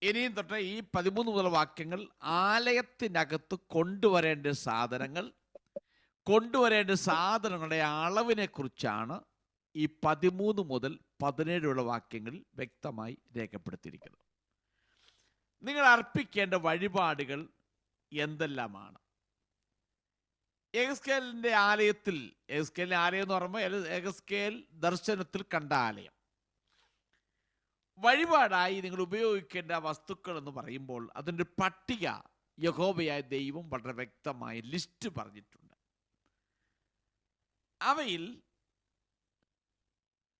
Speaker 1: ഇനിയും തൊട്ട് ഈ 13 മുതൽ വാക്യങ്ങൾ ആലയത്തിനകത്ത് കൊണ്ടുവരേണ്ട സാധനങ്ങളുടെ അളവിനെ കുറിച്ചാണ് ഈ 13 മുതൽ 17 വാക്യങ്ങളിൽ വ്യക്തമായി രേഖപ്പെടുത്തിയിരിക്കുന്നത്. നിങ്ങൾ അർപ്പിക്കേണ്ട വഴിപാടുകൾ എന്തെല്ലാമാണ്? എഹെസ്കേലിന്റെ ആലയത്തിൽ, എഹെസ്കേലിന്റെ ആലയം എന്ന് പറയുമ്പോൾ എഹെസ്കേൽ ദർശനത്തിൽ കണ്ട ആലയം, വഴിപാടായി നിങ്ങൾ ഉപയോഗിക്കേണ്ട വസ്തുക്കൾ എന്ന് പറയുമ്പോൾ അതിൻ്റെ പട്ടിക യഹോവയായ ദൈവം വളരെ വ്യക്തമായ ലിസ്റ്റ് പറഞ്ഞിട്ടുണ്ട്. അവയിൽ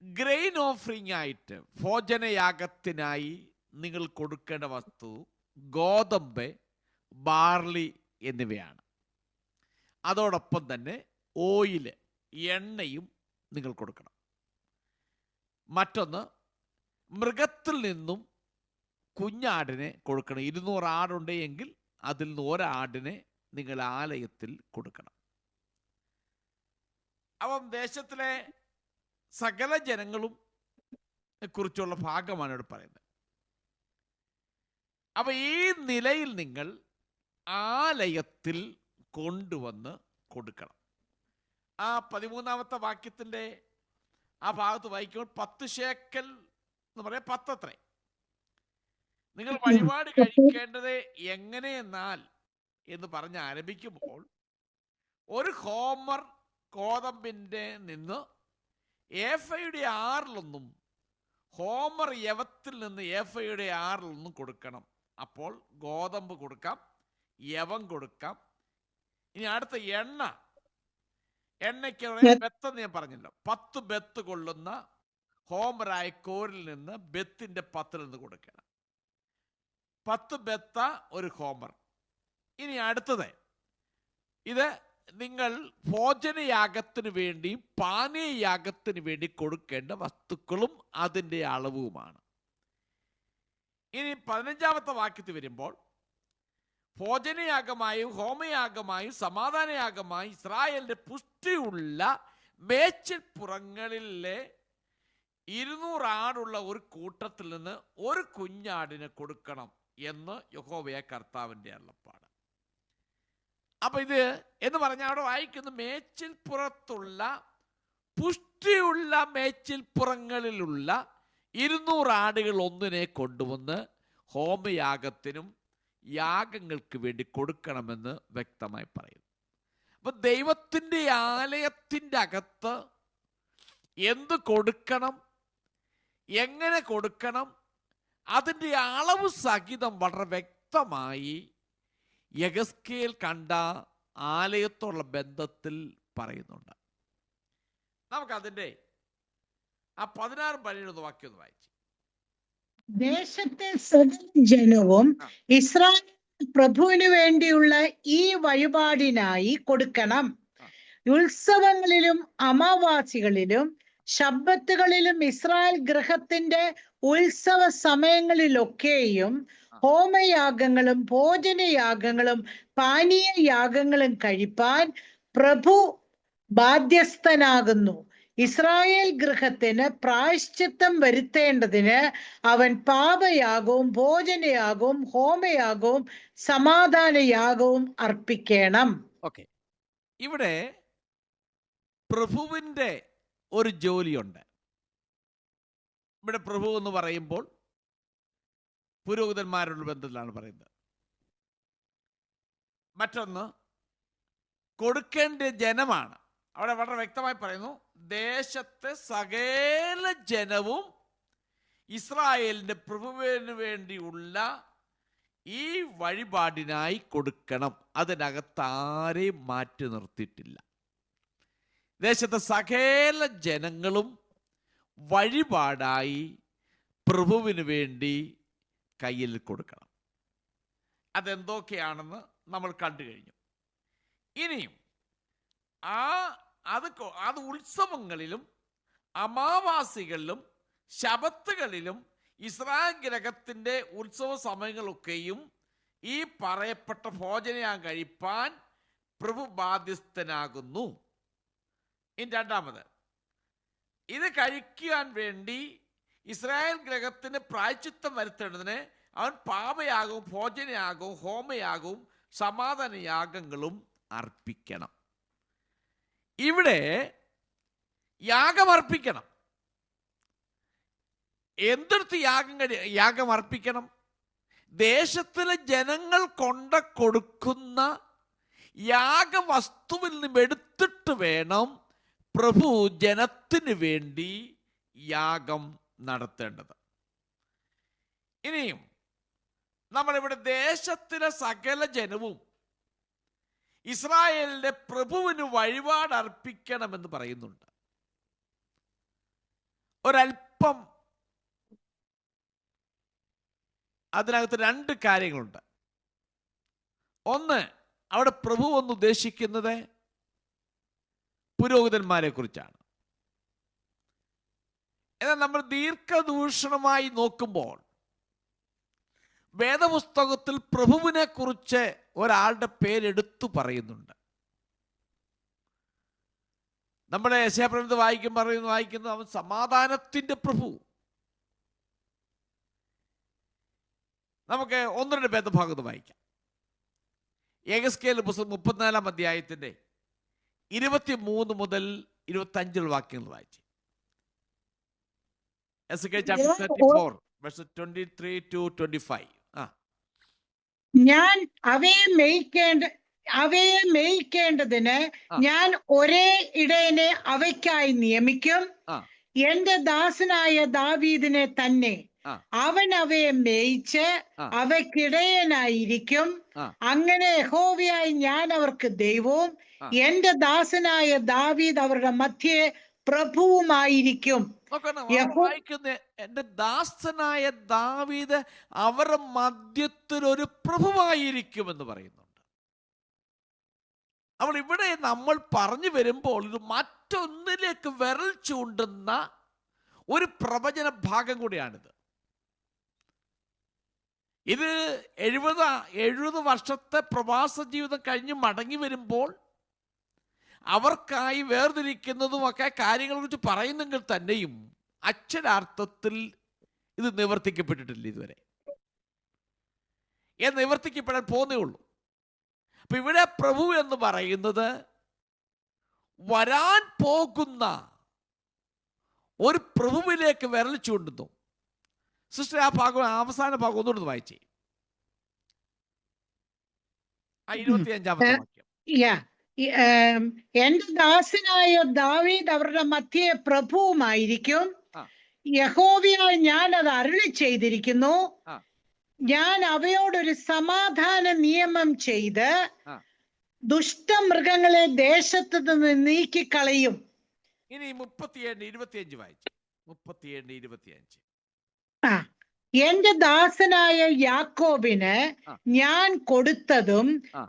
Speaker 1: ഗ്രെയിൻ ഓഫറിംഗ് ആയിട്ട് ഭോജനയാഗത്തിനായി നിങ്ങൾ കൊടുക്കേണ്ട വസ്തു ഗോതമ്പ്, ബാർലി എന്നിവയാണ്. അതോടൊപ്പം തന്നെ ഓയില്, എണ്ണയും നിങ്ങൾ കൊടുക്കണം. മറ്റൊന്ന്, മൃഗത്തിൽ നിന്നും കുഞ്ഞാടിനെ കൊടുക്കണം. 200 ആടുണ്ട് എങ്കിൽ അതിൽ നിന്ന് ഒരാടിനെ നിങ്ങൾ ആലയത്തിൽ കൊടുക്കണം. അപ്പം ദേശത്തിലെ സകല ജനങ്ങളും കുറിച്ചുള്ള ഭാഗമാണ് ഇവിടെ പറയുന്നത്. അപ്പൊ ഈ നിലയിൽ നിങ്ങൾ ആലയത്തിൽ കൊണ്ടുവന്ന് കൊടുക്കണം. ആ 13-ാമത്തെ വാക്യത്തിന്റെ ആ ഭാഗത്ത് വായിക്കുമ്പോൾ 10 ശേക്കൽ എന്ന് പറയാം, 10 അത്രേ. നിങ്ങൾ വഴിപാട് കഴിക്കേണ്ടത് എങ്ങനെയെന്നാൽ എന്ന് പറഞ്ഞ് ആരംഭിക്കുമ്പോൾ ഒരു ഹോമർ ഗോതമ്പിന്റെ നിന്ന് ഏഫയുടെ 6 ഹോമർ യവത്തിൽ നിന്ന് ഏഫയുടെ 6 കൊടുക്കണം. അപ്പോൾ ഗോതമ്പ് കൊടുക്കാം, യവം കൊടുക്കാം. ഇനി അടുത്ത എണ്ണയ്ക്ക് ബെത്തെന്ന് ഞാൻ പറഞ്ഞല്ലോ, 10 ബെത്ത് കൊള്ളുന്ന ഹോമറായ കോരിൽ നിന്ന് ബെത്തിന്റെ 10 കൊടുക്കണം. 10 ബെത്ത ഒരു ഹോമർ. ഇനി അടുത്തത്, ഇത് നിങ്ങൾ ഭോജനയാഗത്തിന് വേണ്ടി പാനീയയാഗത്തിന് വേണ്ടി കൊടുക്കേണ്ട വസ്തുക്കളും അതിൻ്റെ അളവുമാണ്. ഇനി 15-ാമത്തെ വാക്യത്തിൽ വരുമ്പോൾ ഭോജനയാഗമായും ഹോമയാഗമായും സമാധാനയാഗമായും ഇസ്രായേലിന്റെ പുഷ്ടിയുള്ള മേച്ചിൽപ്പുറങ്ങളിലെ 200 ആടുള്ള ഒരു കൂട്ടത്തിൽ നിന്ന് ഒരു കുഞ്ഞാടിനെ കൊടുക്കണം എന്ന് യഹോവയായ കർത്താവിന്റെ അരുളപ്പാട്. അപ്പൊ ഇത് എന്ന് പറഞ്ഞാൽ അവിടെ വായിക്കുന്ന മേച്ചിൽപ്പുറത്തുള്ള പുഷ്ടിയുള്ള മേച്ചിൽപ്പുറങ്ങളിലുള്ള 200 ആടുകൾ ഒന്നിനെ കൊണ്ടുവന്ന് ഹോമയാഗത്തിനും യാഗങ്ങൾക്ക് വേണ്ടി കൊടുക്കണമെന്ന് വ്യക്തമായി പറയുന്നു. അപ്പൊ ദൈവത്തിൻ്റെ ആലയത്തിൻ്റെ അകത്ത് എന്ത് കൊടുക്കണം, എങ്ങനെ കൊടുക്കണം, അതിൻ്റെ അളവ് സഹിതം വളരെ വ്യക്തമായി യെഹെസ്കേൽ കണ്ട ആലയത്തോടുള്ള ബന്ധത്തിൽ പറയുന്നുണ്ട്. നമുക്കതിൻ്റെ ആ 16-17 വാക്യം ഒന്ന് വായിച്ചു.
Speaker 2: ദേശത്തെ സകല ജനവും ഇസ്രായേൽ പ്രഭുവിന് വേണ്ടിയുള്ള ഈ വഴിപാടിനായി കൊടുക്കണം. ഉത്സവങ്ങളിലും അമാവാസികളിലും ശബ്ബത്തുകളിലും ഇസ്രായേൽ ഗൃഹത്തിന്റെ ഉത്സവ സമയങ്ങളിലൊക്കെയും ഹോമയാഗങ്ങളും ഭോജനയാഗങ്ങളും പാനീയ യാഗങ്ങളും കഴിപ്പാൻ പ്രഭു ബാധ്യസ്ഥനാകുന്നു. ഇസ്രായേൽ ഗൃഹത്തിന് പ്രായശ്ചിത്തം വരുത്തേണ്ടതിന് അവൻ പാപയാഗവും ഭോജനയാഗവും ഹോമയാഗവും സമാധാനയാഗവും അർപ്പിക്കണം.
Speaker 1: ഓക്കെ, ഇവിടെ പ്രഭുവിൻ്റെ ഒരു ജോലിയുണ്ട്. ഇവിടെ പ്രഭു എന്ന് പറയുമ്പോൾ പുരോഹിതന്മാരുടെ ബന്ധത്തിലാണ് പറയുന്നത്. മറ്റൊന്ന്, കൊടുക്കേണ്ട ജനമാണ്. അവിടെ വളരെ വ്യക്തമായി പറയുന്നു, ദേശത്തെ സകല ജനവും ഇസ്രായേലിന്റെ പ്രഭുവിന് വേണ്ടിയുള്ള ഈ വഴിപാടിനായി കൊടുക്കണം. അതിനകത്ത് ആരെയും മാറ്റി നിർത്തിയിട്ടില്ല. ദേശത്തെ സകല ജനങ്ങളും വഴിപാടായി പ്രഭുവിന് വേണ്ടി കയ്യിൽ കൊടുക്കണം. അതെന്തൊക്കെയാണെന്ന് നമ്മൾ കണ്ടു കഴിഞ്ഞു. ഇനിയും അത് ഉത്സവങ്ങളിലും അമാവാസികളിലും ശബത്തുകളിലും ഇസ്രായേൽ ഗ്രഹത്തിൻ്റെ ഉത്സവ സമയങ്ങളൊക്കെയും ഈ പറയപ്പെട്ട ഭോജനം കഴിപ്പാൻ പ്രഭു ബാധ്യസ്ഥനാകുന്നു. ഇനി രണ്ടാമത്, ഇത് കഴിക്കാൻ വേണ്ടി ഇസ്രായേൽ ഗ്രഹത്തിന് പ്രായശ്ചിത്തം വരുത്തേണ്ടതിന് അവൻ പാപയാകവും ഭോജനയാകവും ഹോമയാകവും സമാധാനയാഗങ്ങളും അർപ്പിക്കണം. ഇവിടെ യാഗം അർപ്പിക്കണം. എന്തെടുത്ത് യാഗം അർപ്പിക്കണം? ദേശത്തിലെ ജനങ്ങൾ കൊണ്ട കൊടുക്കുന്ന യാഗവസ്തുവിൽ നിന്നും എടുത്തിട്ട് വേണം പ്രഭു ജനത്തിന് വേണ്ടി യാഗം നടത്തേണ്ടത്. ഇനിയും നമ്മളിവിടെ ദേശത്തിലെ സകല ജനവും ഇസ്രായേലിന്റെ പ്രഭുവിന് വഴിപാട് അർപ്പിക്കണമെന്ന് പറയുന്നുണ്ട്. ഒരല്പം അതിനകത്ത് രണ്ട് കാര്യങ്ങളുണ്ട്. ഒന്ന്, അവിടെ പ്രഭു എന്ന് ഉദ്ദേശിക്കുന്നത് പുരോഹിതന്മാരെ കുറിച്ചാണ്. എന്നാൽ നമ്മൾ ദീർഘദൂഷണമായി നോക്കുമ്പോൾ വേദപുസ്തകത്തിൽ പ്രഭുവിനെ കുറിച്ച് ഒരാളുടെ പേരെടുത്തു പറയുന്നുണ്ട്. നമ്മുടെ യശയാപ്രവചനത്തിൽ വായിക്കുന്നത് അവൻ സമാധാനത്തിന്റെ പ്രഭു. നമുക്ക് ഒന്ന് രണ്ട് വേദഭാഗത്ത് വായിക്കാം. യെഹെസ്കേൽ പുസ്തകം 34 അധ്യായത്തിന്റെ 23 മുതൽ 25 വാക്യങ്ങൾ വായിച്ചു. യെഹെസ്കേൽ ചാപ്റ്റർ 34 verses 23 to 25.
Speaker 2: ഞാൻ അവയെ മേയ്ക്കേണ്ടതിന് ഞാൻ ഒരേ ഇടയനെ അവയ്ക്കായി നിയമിക്കും, എന്റെ ദാസനായ ദാവീദിനെ തന്നെ. അവൻ അവയെ മേയിച്ച് അവയ്ക്കിടയനായിരിക്കും. അങ്ങനെ യഹോവയായി ഞാൻ അവർക്ക് ദൈവവും എന്റെ ദാസനായ ദാവീദ് അവരുടെ മധ്യേ പ്രഭുവുമായിരിക്കും.
Speaker 1: എന്റെ ദാസനായ ദാവീദ് അവരുടെ മധ്യത്തിൽ ഒരു പ്രഭുവായിരിക്കുമെന്ന് പറയുന്നുണ്ട്. അപ്പോൾ ഇവിടെ നമ്മൾ പറഞ്ഞു വരുമ്പോൾ ഇത് മറ്റൊന്നിലേക്ക് വിരൽ ചൂണ്ടുന്ന ഒരു പ്രവചന ഭാഗം കൂടിയാണിത്. ഇത് 70 വർഷത്തെ പ്രവാസ ജീവിതം കഴിഞ്ഞ് മടങ്ങി വരുമ്പോൾ അവർക്കായി വേർതിരിക്കുന്നതുമൊക്കെ കാര്യങ്ങളെ കുറിച്ച് പറയുന്നെങ്കിൽ തന്നെയും അക്ഷരാർത്ഥത്തിൽ ഇത് നിവർത്തിക്കപ്പെട്ടിട്ടില്ല ഇതുവരെ. നിവർത്തിക്കപ്പെടാൻ പോകുന്നേ ഉള്ളൂ. അപ്പൊ ഇവിടെ പ്രഭു എന്ന് പറയുന്നത് വരാൻ പോകുന്ന ഒരു പ്രഭുവിലേക്ക് വിരൽ ചൂണ്ടുന്നു. സിസ്റ്റർ, ആ ഭാഗം, അവസാന ഭാഗം ഒന്നുകൂടെ വായിച്ചേ. 25-ാമത്തെ വാക്യം.
Speaker 2: എന്റെ ദാസനായ ദാവീദ് അവരുടെ മധ്യേ പ്രഭുവുമായിരിക്കും. യഹോവയായി ഞാൻ അത് അരുളി ചെയ്തിരിക്കുന്നു. ഞാൻ അവയോടൊരു സമാധാന നിയമം ചെയ്ത് ദുഷ്ടമൃഗങ്ങളെ ദേശത്ത് നിന്ന് നീക്കിക്കളയും.
Speaker 1: ഇനി 37-25 വായിച്ചു. 37-25.
Speaker 2: എന്റെ ദാസനായ യാക്കോബിന് ഞാൻ കൊടുത്തതും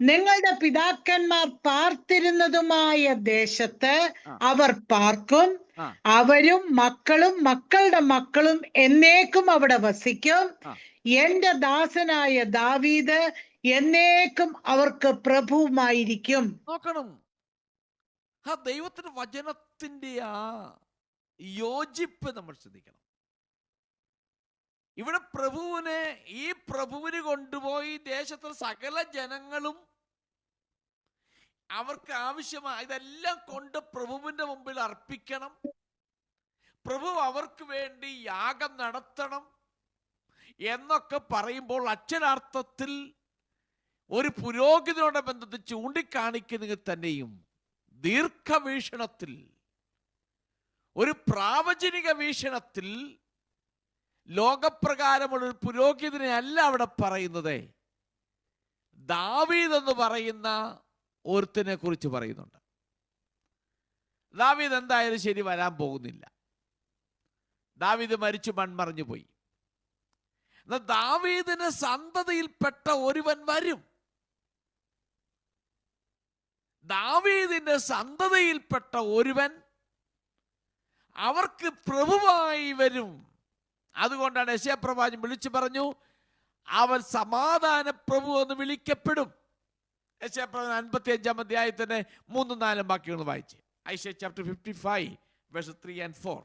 Speaker 2: നിങ്ങളുടെ പിതാക്കന്മാർ പാർത്തിരുന്നതുമായ ദേശത്ത് അവർ പാർക്കും. അവരും മക്കളും മക്കളുടെ മക്കളും എന്നേക്കും അവിടെ വസിക്കും. എന്റെ ദാസനായ ദാവീദ് എന്നേക്കും അവർക്ക് പ്രഭുവുമായിരിക്കും.
Speaker 1: നോക്കണം, ദൈവത്തിന്റെ വചനത്തിന്റെ ആ യോജിപ്പ് നമ്മൾ ശ്രദ്ധിക്കണം. ഇവിടെ ഈ പ്രഭുവിന് കൊണ്ടുപോയി ദേശത്തെ സകല ജനങ്ങളും അവർക്ക് ആവശ്യമായ ഇതെല്ലാം കൊണ്ട് പ്രഭുവിന്റെ മുമ്പിൽ അർപ്പിക്കണം. പ്രഭു അവർക്ക് വേണ്ടി യാഗം നടത്തണം എന്നൊക്കെ പറയുമ്പോൾ അക്ഷരാർത്ഥത്തിൽ ഒരു പുരോഹിതനോട് ബന്ധത്തിൽ ചൂണ്ടിക്കാണിക്കുന്നെങ്കിൽ തന്നെയും ദീർഘവീക്ഷണത്തിൽ, ഒരു പ്രാവചനിക വീക്ഷണത്തിൽ ലോകപ്രകാരമുള്ളൊരു പുരോഹിതനെ അല്ല അവിടെ പറയുന്നത്. ദാവീദ് എന്ന് പറയുന്ന ഒരുത്തിനെ കുറിച്ച് പറയുന്നുണ്ട്. ദാവീദ് എന്തായാലും ശരി വരാൻ പോകുന്നില്ല. ദാവീദ് മരിച്ചു മൺമറഞ്ഞു പോയി. എന്നാൽ ദാവീദിന് സന്തതിയിൽപ്പെട്ട ഒരുവൻ വരും. ദാവീദിന്റെ സന്തതിയിൽപ്പെട്ട ഒരുവൻ അവർക്ക് പ്രഭുവായി വരും. അതുകൊണ്ടാണ് യെശയ്യാപ്രവാചകൻ വിളിച്ചു പറഞ്ഞു, അവൻ സമാധാന പ്രഭു എന്ന് വിളിക്കപ്പെടും. യെശയ്യാപ്രവാചകൻ 55-ാം അധ്യായത്തിന്റെ 3-4 വാക്യങ്ങൾ വായിച്ച്. ഐശയ്യാ chapter 55 verses 3 and 4.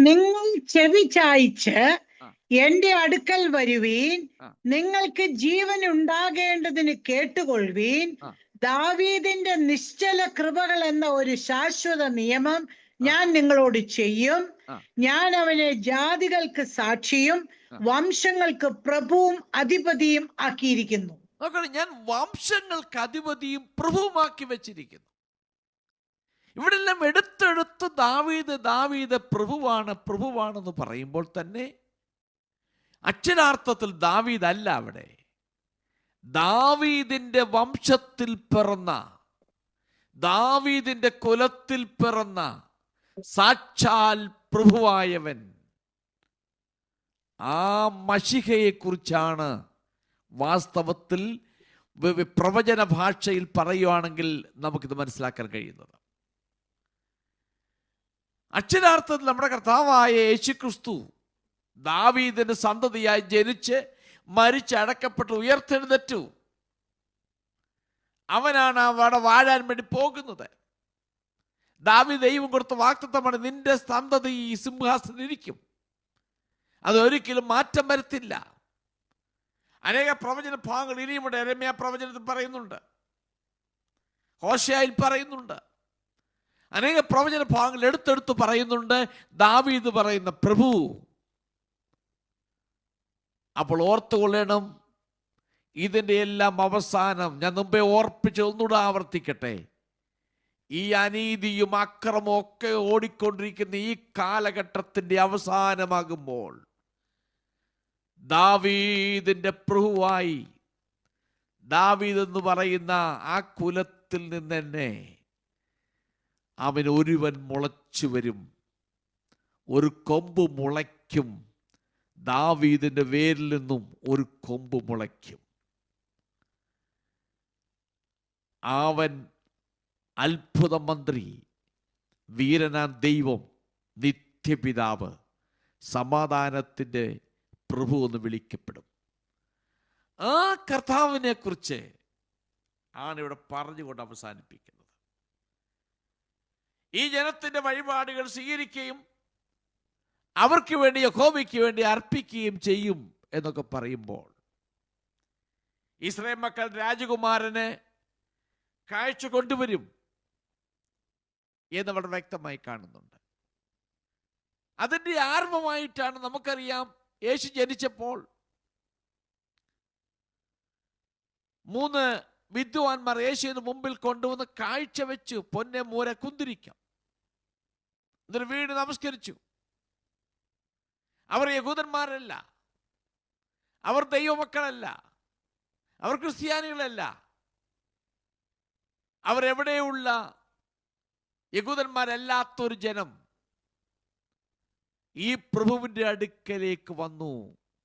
Speaker 2: നിങ്ങൾ ചെവി ചായ്ച്ച് എന്റെ അടുക്കൽ വരുവീൻ, നിങ്ങൾക്ക് ജീവൻ ഉണ്ടാകേണ്ടതിന് കേട്ടുകൊള്ളുവീൻ. ദാവീദിന്റെ നിശ്ചല കൃപകൾ എന്ന ഒരു ശാശ്വത നിയമം ഞാൻ നിങ്ങളോട് ചെയ്യും. ഞാൻ അവനെ ജാതികൾക്ക് സാക്ഷിയും വംശങ്ങൾക്ക് പ്രഭുവും അധിപതിയും ആക്കിയിരിക്കുന്നു.
Speaker 1: നോക്കണം, ഞാൻ വംശങ്ങൾക്ക് അധിപതിയും പ്രഭുവുമാക്കി വെച്ചിരിക്കുന്നു. ഇവിടെ എല്ലാം എടുത്തെടുത്ത് ദാവീദ് പ്രഭുവാണെന്ന് പറയുമ്പോൾ തന്നെ അക്ഷരാർത്ഥത്തിൽ ദാവീദ് അല്ല അവിടെ. ദാവീദിന്റെ വംശത്തിൽ പിറന്ന, ദാവീദിന്റെ കുലത്തിൽ പിറന്ന സാക്ഷാൽ പ്രഭുവായവൻ, ആ മശിഹയെ കുറിച്ചാണ് വാസ്തവത്തിൽ പ്രവചന ഭാഷയിൽ പറയുകയാണെങ്കിൽ നമുക്കിത് മനസ്സിലാക്കാൻ കഴിയുന്നത്. അക്ഷരാർത്ഥത്തിൽ നമ്മുടെ കർത്താവായ യേശുക്രിസ്തു ദാവീദിന്റെ സന്തതിയായി ജനിച്ച് മരിച്ച് അടക്കപ്പെട്ട് ഉയർത്തെഴുന്നേറ്റു. അവനാണ് അവിടെ വാഴാൻ വേണ്ടി പോകുന്നത്. ദാവീദ് ദൈവം കൊടുത്ത വാഗ്ദത്തമാണ്, നിന്റെ സന്തതി ഈ സിംഹാസനത്തിൽ ഇരിക്കും, അതൊരിക്കലും മാറ്റം വരുത്തില്ല. അനേക പ്രവചന ഭാഗങ്ങൾ ഇനിയുമുണ്ട്. യെരമ്യാ പ്രവചനത്തിൽ പറയുന്നുണ്ട്, ഹോശേയയിൽ പറയുന്നുണ്ട്, അനേക പ്രവചന ഭാഗങ്ങൾ എടുത്തെടുത്ത് പറയുന്നുണ്ട് ദാവീദ് പറയുന്ന പ്രഭു. അപ്പോൾ ഓർത്തുകൊള്ളണം, ഇതിൻ്റെ എല്ലാം അവസാനം ഞാൻ മുമ്പേ ഓർപ്പിച്ച് ഒന്നുകൂടെ ആവർത്തിക്കട്ടെ. ഈ അനീതിയും അക്രമവും ഒക്കെ ഓടിക്കൊണ്ടിരിക്കുന്ന ഈ കാലഘട്ടത്തിൻ്റെ അവസാനമാകുമ്പോൾ ദാവീദിന്റെ പ്രഭുവായി, ദാവീദ് എന്ന് പറയുന്ന ആ കുലത്തിൽ നിന്ന് തന്നെ അവൻ ഒരുവൻ മുളച്ചു വരും. ഒരു കൊമ്പ് മുളയ്ക്കും. ദാവീദിന്റെ വേരിൽ നിന്നും ഒരു കൊമ്പ് മുളയ്ക്കും. അവൻ അത്ഭുത മന്ത്രി, വീരനാം ദൈവം, നിത്യപിതാവ്, സമാധാനത്തിൻ്റെ പ്രഭു എന്ന് വിളിക്കപ്പെടും. ആ കർത്താവിനെ കുറിച്ച് ആണ് ഇവിടെ പറഞ്ഞുകൊണ്ട് അവസാനിപ്പിക്കുന്നത്. ഈ ജനത്തിന്റെ വഴിപാടുകൾ സ്വീകരിക്കുകയും അവർക്ക് വേണ്ടി, യഹോവയ്ക്ക് വേണ്ടി അർപ്പിക്കുകയും ചെയ്യും എന്നൊക്കെ പറയുമ്പോൾ ഇസ്രായേൽ മക്കൾ രാജകുമാരന് കാഴ്ച കൊണ്ടുവരും എന്ന് വളരെ വ്യക്തമായി കാണുന്നുണ്ട്. അതിൻ്റെ ആരംഭമായിട്ടാണ് നമുക്കറിയാം, യേശു ജനിച്ചപ്പോൾ 3 വിദ്വാൻമാർ യേശുവിന് മുമ്പിൽ കൊണ്ടുവന്ന് കാഴ്ച വെച്ചു. പൊന്നെ മൂര കുന്തിരിക്കം. എന്നിട്ട് വീട് നമസ്കരിച്ചു. അവർ യഹൂദന്മാരല്ല, അവർ ദൈവമക്കളല്ല, അവർ ക്രിസ്ത്യാനികളല്ല, അവരെവിടെയുള്ള യഹൂദന്മാരല്ലാത്തൊരു ജനം ഈ പ്രഭുവിൻ്റെ അടുക്കലേക്ക് വന്നു,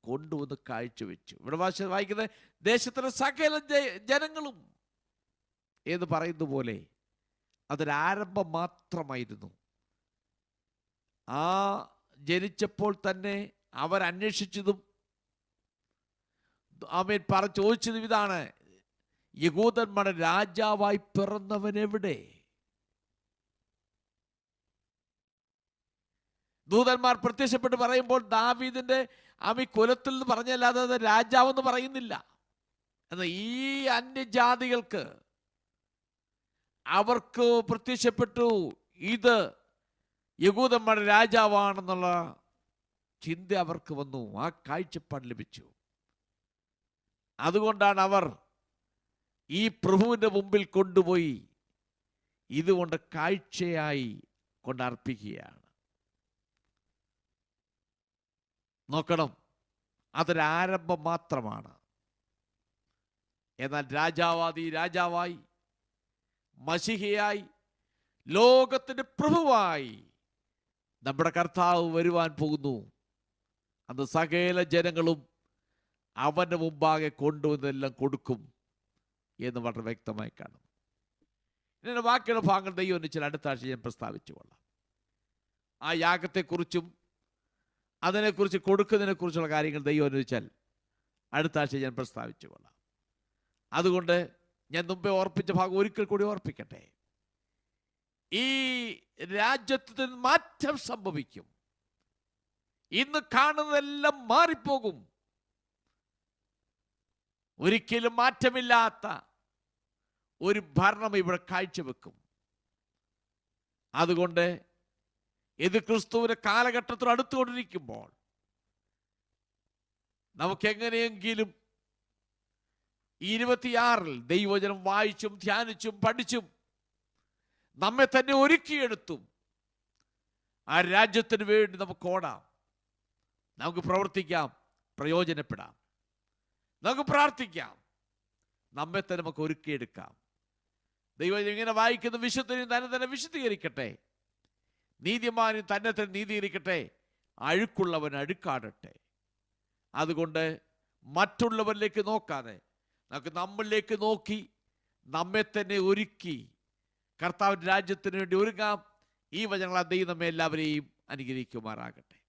Speaker 1: കൊണ്ടുവന്ന് കാഴ്ചവെച്ചു. ഇവിടെ വായിക്കുന്നത് ദേശത്തിലെ സകല ജനങ്ങളും എന്ന് പറയുന്ന പോലെ അതൊരാരംഭം മാത്രമായിരുന്നു. ആ ജനിച്ചപ്പോൾ തന്നെ അവർ അന്വേഷിച്ചതും ആമേൻ ചോദിച്ചതും ഇതാണ്, യഹൂദന്മാരുടെ രാജാവായി പിറന്നവൻ എവിടെ? ദൂതന്മാർ പ്രത്യക്ഷപ്പെട്ട് പറയുമ്പോൾ ദാവീദിന്റെ കുലത്തിൽ നിന്ന് പറഞ്ഞല്ലാതെ അത് രാജാവെന്ന് പറയുന്നില്ല. എന്നാൽ ഈ അന്യജാതികൾക്ക് അവർക്ക് പ്രത്യക്ഷപ്പെട്ടു ഇത് യഹൂദന്മാരുടെ രാജാവാണെന്നുള്ള ചിന്ത അവർക്ക് വന്നു. ആ കാഴ്ചപ്പാട് ലഭിച്ചു. അതുകൊണ്ടാണ് അവർ ഈ പ്രഭുവിൻ്റെ മുമ്പിൽ കൊണ്ടുപോയി ഇതുകൊണ്ട് കാഴ്ചയായി കൊണ്ട് അർപ്പിക്കുകയാണ്. നോക്കണം, അതൊരാരംഭം മാത്രമാണ്. എന്നാൽ രാജാവാദി രാജാവായി, മശിഹയായി, ലോകത്തിൻ്റെ പ്രഭുവായി നമ്മുടെ കർത്താവ് വരുവാൻ പോകുന്നു. അന്ന് സകല ജനങ്ങളും അവൻ്റെ മുമ്പാകെ കൊണ്ടുവന്നെല്ലാം കൊടുക്കും എന്ന് വളരെ വ്യക്തമായി കാണും. ഇങ്ങനെ ബാക്കിയുള്ള ഭാഗങ്ങൾ ദൈവം ഒന്നിച്ചാൽ അടുത്ത ആഴ്ച ഞാൻ പ്രസ്താവിച്ചു കൊള്ളാം. ആ യാഗത്തെക്കുറിച്ചും അതിനെക്കുറിച്ച് കൊടുക്കുന്നതിനെക്കുറിച്ചുള്ള കാര്യങ്ങൾ ദൈവം അനുവദിച്ചാൽ അടുത്ത ആഴ്ച ഞാൻ പ്രസ്താവിച്ചു കൊള്ളാം. അതുകൊണ്ട് ഞാൻ മുമ്പേ ഓർപ്പിച്ച ഭാഗം ഒരിക്കൽ കൂടി ഓർപ്പിക്കട്ടെ. ഈ രാജ്യത്തിന് മാറ്റം സംഭവിക്കും. ഇന്ന് കാണുന്നതെല്ലാം മാറിപ്പോകും. ഒരിക്കലും മാറ്റമില്ലാത്ത ഒരു ഭരണം ഇവിടെ കാഴ്ചവെക്കും. അതുകൊണ്ട് ഇത് ക്രിസ്തുവിന്റെ കാലഘട്ടത്തിൽ അടുത്തുകൊണ്ടിരിക്കുമ്പോൾ നമുക്ക് എങ്ങനെയെങ്കിലും 26 ദൈവവചനം വായിച്ചും ധ്യാനിച്ചും പഠിച്ചും നമ്മെ തന്നെ ഒരുക്കിയെടുത്തും ആ രാജ്യത്തിന് വേണ്ടി നമുക്ക് ഓടാം, നമുക്ക് പ്രവർത്തിക്കാം, പ്രയോജനപ്പെടാം, നമുക്ക് പ്രാർത്ഥിക്കാം, നമ്മെ തന്നെ നമുക്ക് ഒരുക്കിയെടുക്കാം. ദൈവം ഇങ്ങനെ വായിക്കുന്ന വിശുദ്ധനും തന്നെ വിശുദ്ധീകരിക്കട്ടെ, നീതിമാനും തന്നെ നീതീകരിക്കട്ടെ, അഴുക്കുള്ളവൻ അഴുക്കാടട്ടെ. അതുകൊണ്ട് മറ്റുള്ളവരിലേക്ക് നോക്കാതെ നമുക്ക് നമ്മളിലേക്ക് നോക്കി നമ്മെ തന്നെ ഒരുക്കി കർത്താവിൻ്റെ രാജ്യത്തിന് വേണ്ടി ഒരുങ്ങാം. ഈ വചനങ്ങൾ ദൈവം നമ്മെ എല്ലാവരെയും അനുഗ്രഹിക്കുമാറാകട്ടെ.